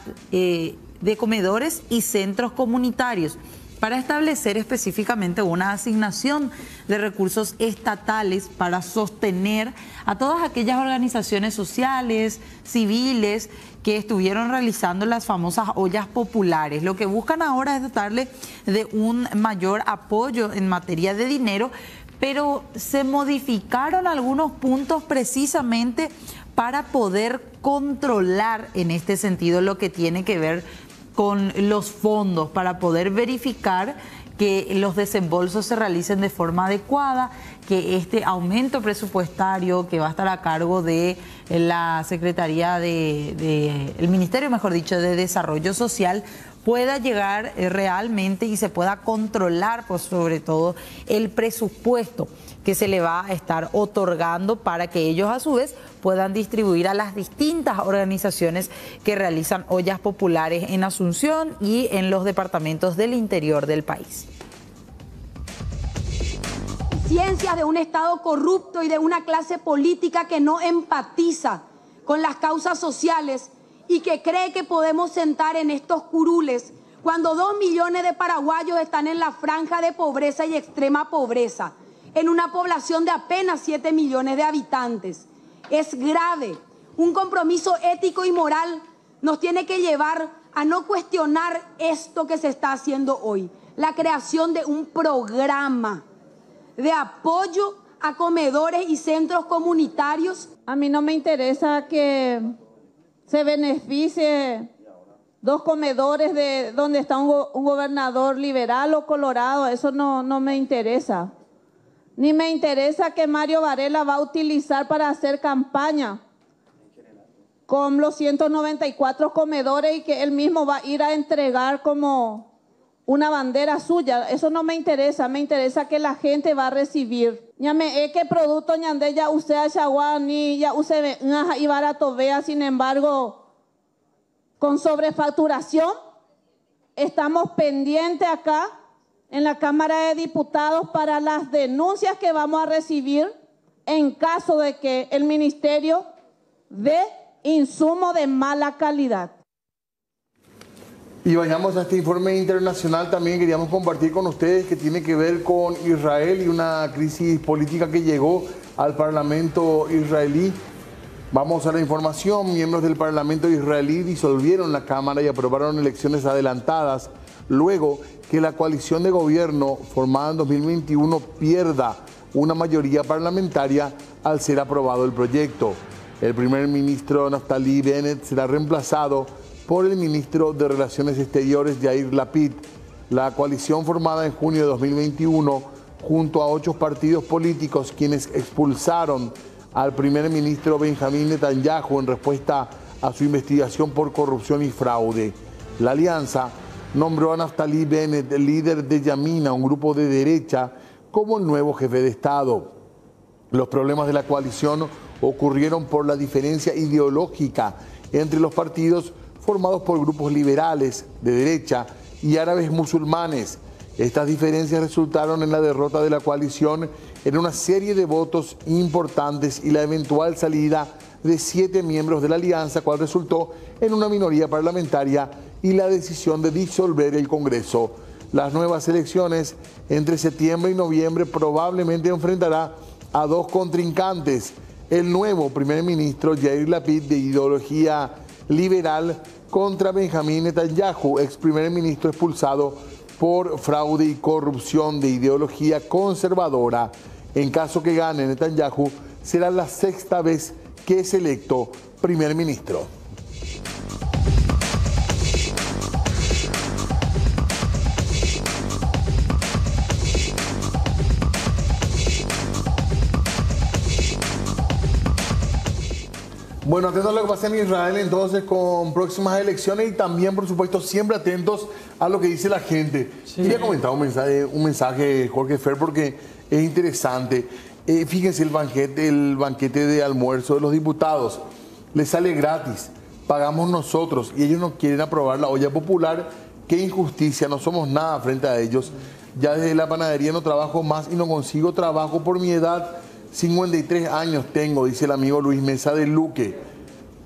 de comedores y centros comunitarios, para establecer específicamente una asignación de recursos estatales para sostener a todas aquellas organizaciones sociales, civiles, que estuvieron realizando las famosas ollas populares. Lo que buscan ahora es dotarle de un mayor apoyo en materia de dinero, pero se modificaron algunos puntos precisamente para poder controlar en este sentido lo que tiene que ver con los fondos, para poder verificar que los desembolsos se realicen de forma adecuada, que este aumento presupuestario que va a estar a cargo de la Secretaría el Ministerio, mejor dicho, de Desarrollo Social, pueda llegar realmente y se pueda controlar, pues, sobre todo el presupuesto que se le va a estar otorgando para que ellos a su vez puedan distribuir a las distintas organizaciones que realizan ollas populares en Asunción y en los departamentos del interior del país. Ciencias de un Estado corrupto y de una clase política que no empatiza con las causas sociales y que cree que podemos sentar en estos curules cuando 2 millones de paraguayos están en la franja de pobreza y extrema pobreza, en una población de apenas 7 millones de habitantes. Es grave. Un compromiso ético y moral nos tiene que llevar a no cuestionar esto que se está haciendo hoy, la creación de un programa de apoyo a comedores y centros comunitarios. A mí no me interesa que se beneficie 2 comedores de donde está un gobernador liberal o colorado, eso no me interesa. Ni me interesa que Mario Varela va a utilizar para hacer campaña con los 194 comedores y que él mismo va a ir a entregar como una bandera suya. Eso no me interesa que la gente va a recibir. Ñame que producto ñande ya usted ni ya usted y barato vea, sin embargo, con sobrefacturación, estamos pendientes acá en la Cámara de Diputados para las denuncias que vamos a recibir en caso de que el Ministerio dé insumo de mala calidad. Y vayamos a este informe internacional. También queríamos compartir con ustedes que tiene que ver con Israel y una crisis política que llegó al Parlamento israelí. Vamos a la información. Miembros del Parlamento israelí disolvieron la Cámara y aprobaron elecciones adelantadas luego que la coalición de gobierno formada en 2021 pierda una mayoría parlamentaria al ser aprobado el proyecto. El primer ministro Naftali Bennett será reemplazado por el ministro de Relaciones Exteriores Yair Lapid. La coalición formada en junio de 2021 junto a 8 partidos políticos quienes expulsaron al primer ministro Benjamín Netanyahu en respuesta a su investigación por corrupción y fraude. La alianza nombró a Naftali Bennett, el líder de Yamina, un grupo de derecha, como el nuevo jefe de Estado. Los problemas de la coalición ocurrieron por la diferencia ideológica entre los partidos formados por grupos liberales de derecha y árabes musulmanes. Estas diferencias resultaron en la derrota de la coalición en una serie de votos importantes y la eventual salida de 7 miembros de la alianza, cual resultó en una minoría parlamentaria y la decisión de disolver el Congreso. Las nuevas elecciones entre septiembre y noviembre probablemente enfrentará a 2 contrincantes. El nuevo primer ministro Yair Lapid, de ideología liberal, contra Benjamín Netanyahu, ex primer ministro expulsado por fraude y corrupción, de ideología conservadora. En caso que gane Netanyahu, será la 6ª vez que es electo primer ministro. Bueno, atentos a lo que pasa en Israel entonces con próximas elecciones y también, por supuesto, siempre atentos a lo que dice la gente. Sí. Quería comentar un mensaje, Jorge Fer, porque es interesante. Fíjense el banquete de almuerzo de los diputados. Les sale gratis, pagamos nosotros y ellos no quieren aprobar la olla popular. Qué injusticia, no somos nada frente a ellos. Ya desde la panadería no trabajo más y no consigo trabajo por mi edad. 53 años tengo, dice el amigo Luis Mesa de Luque.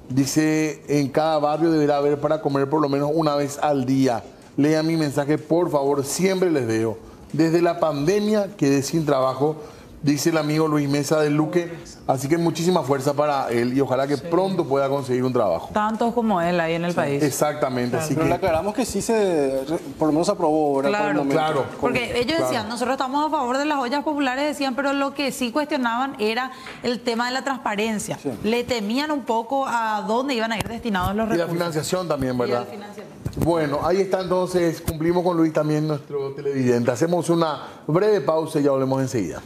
Dice, en cada barrio deberá haber para comer por lo menos una vez al día. Lean mi mensaje, por favor, siempre les veo. Desde la pandemia quedé sin trabajo, dice el amigo Luis Mesa del Luque. Así que muchísima fuerza para él y ojalá que pronto pueda conseguir un trabajo. Tantos como él ahí en el país. Exactamente. Claro, Así pero que le aclaramos que sí por lo menos aprobó, ¿verdad? Claro, por el momento. claro. Porque ellos decían, nosotros estamos a favor de las ollas populares, decían, pero lo que sí cuestionaban era el tema de la transparencia. Sí. Le temían un poco a dónde iban a ir destinados los y la recursos. financiación también, ¿verdad? Y el financiamiento. Bueno, ahí está entonces, cumplimos con Luis también, nuestro televidente. Hacemos una breve pausa y ya volvemos enseguida.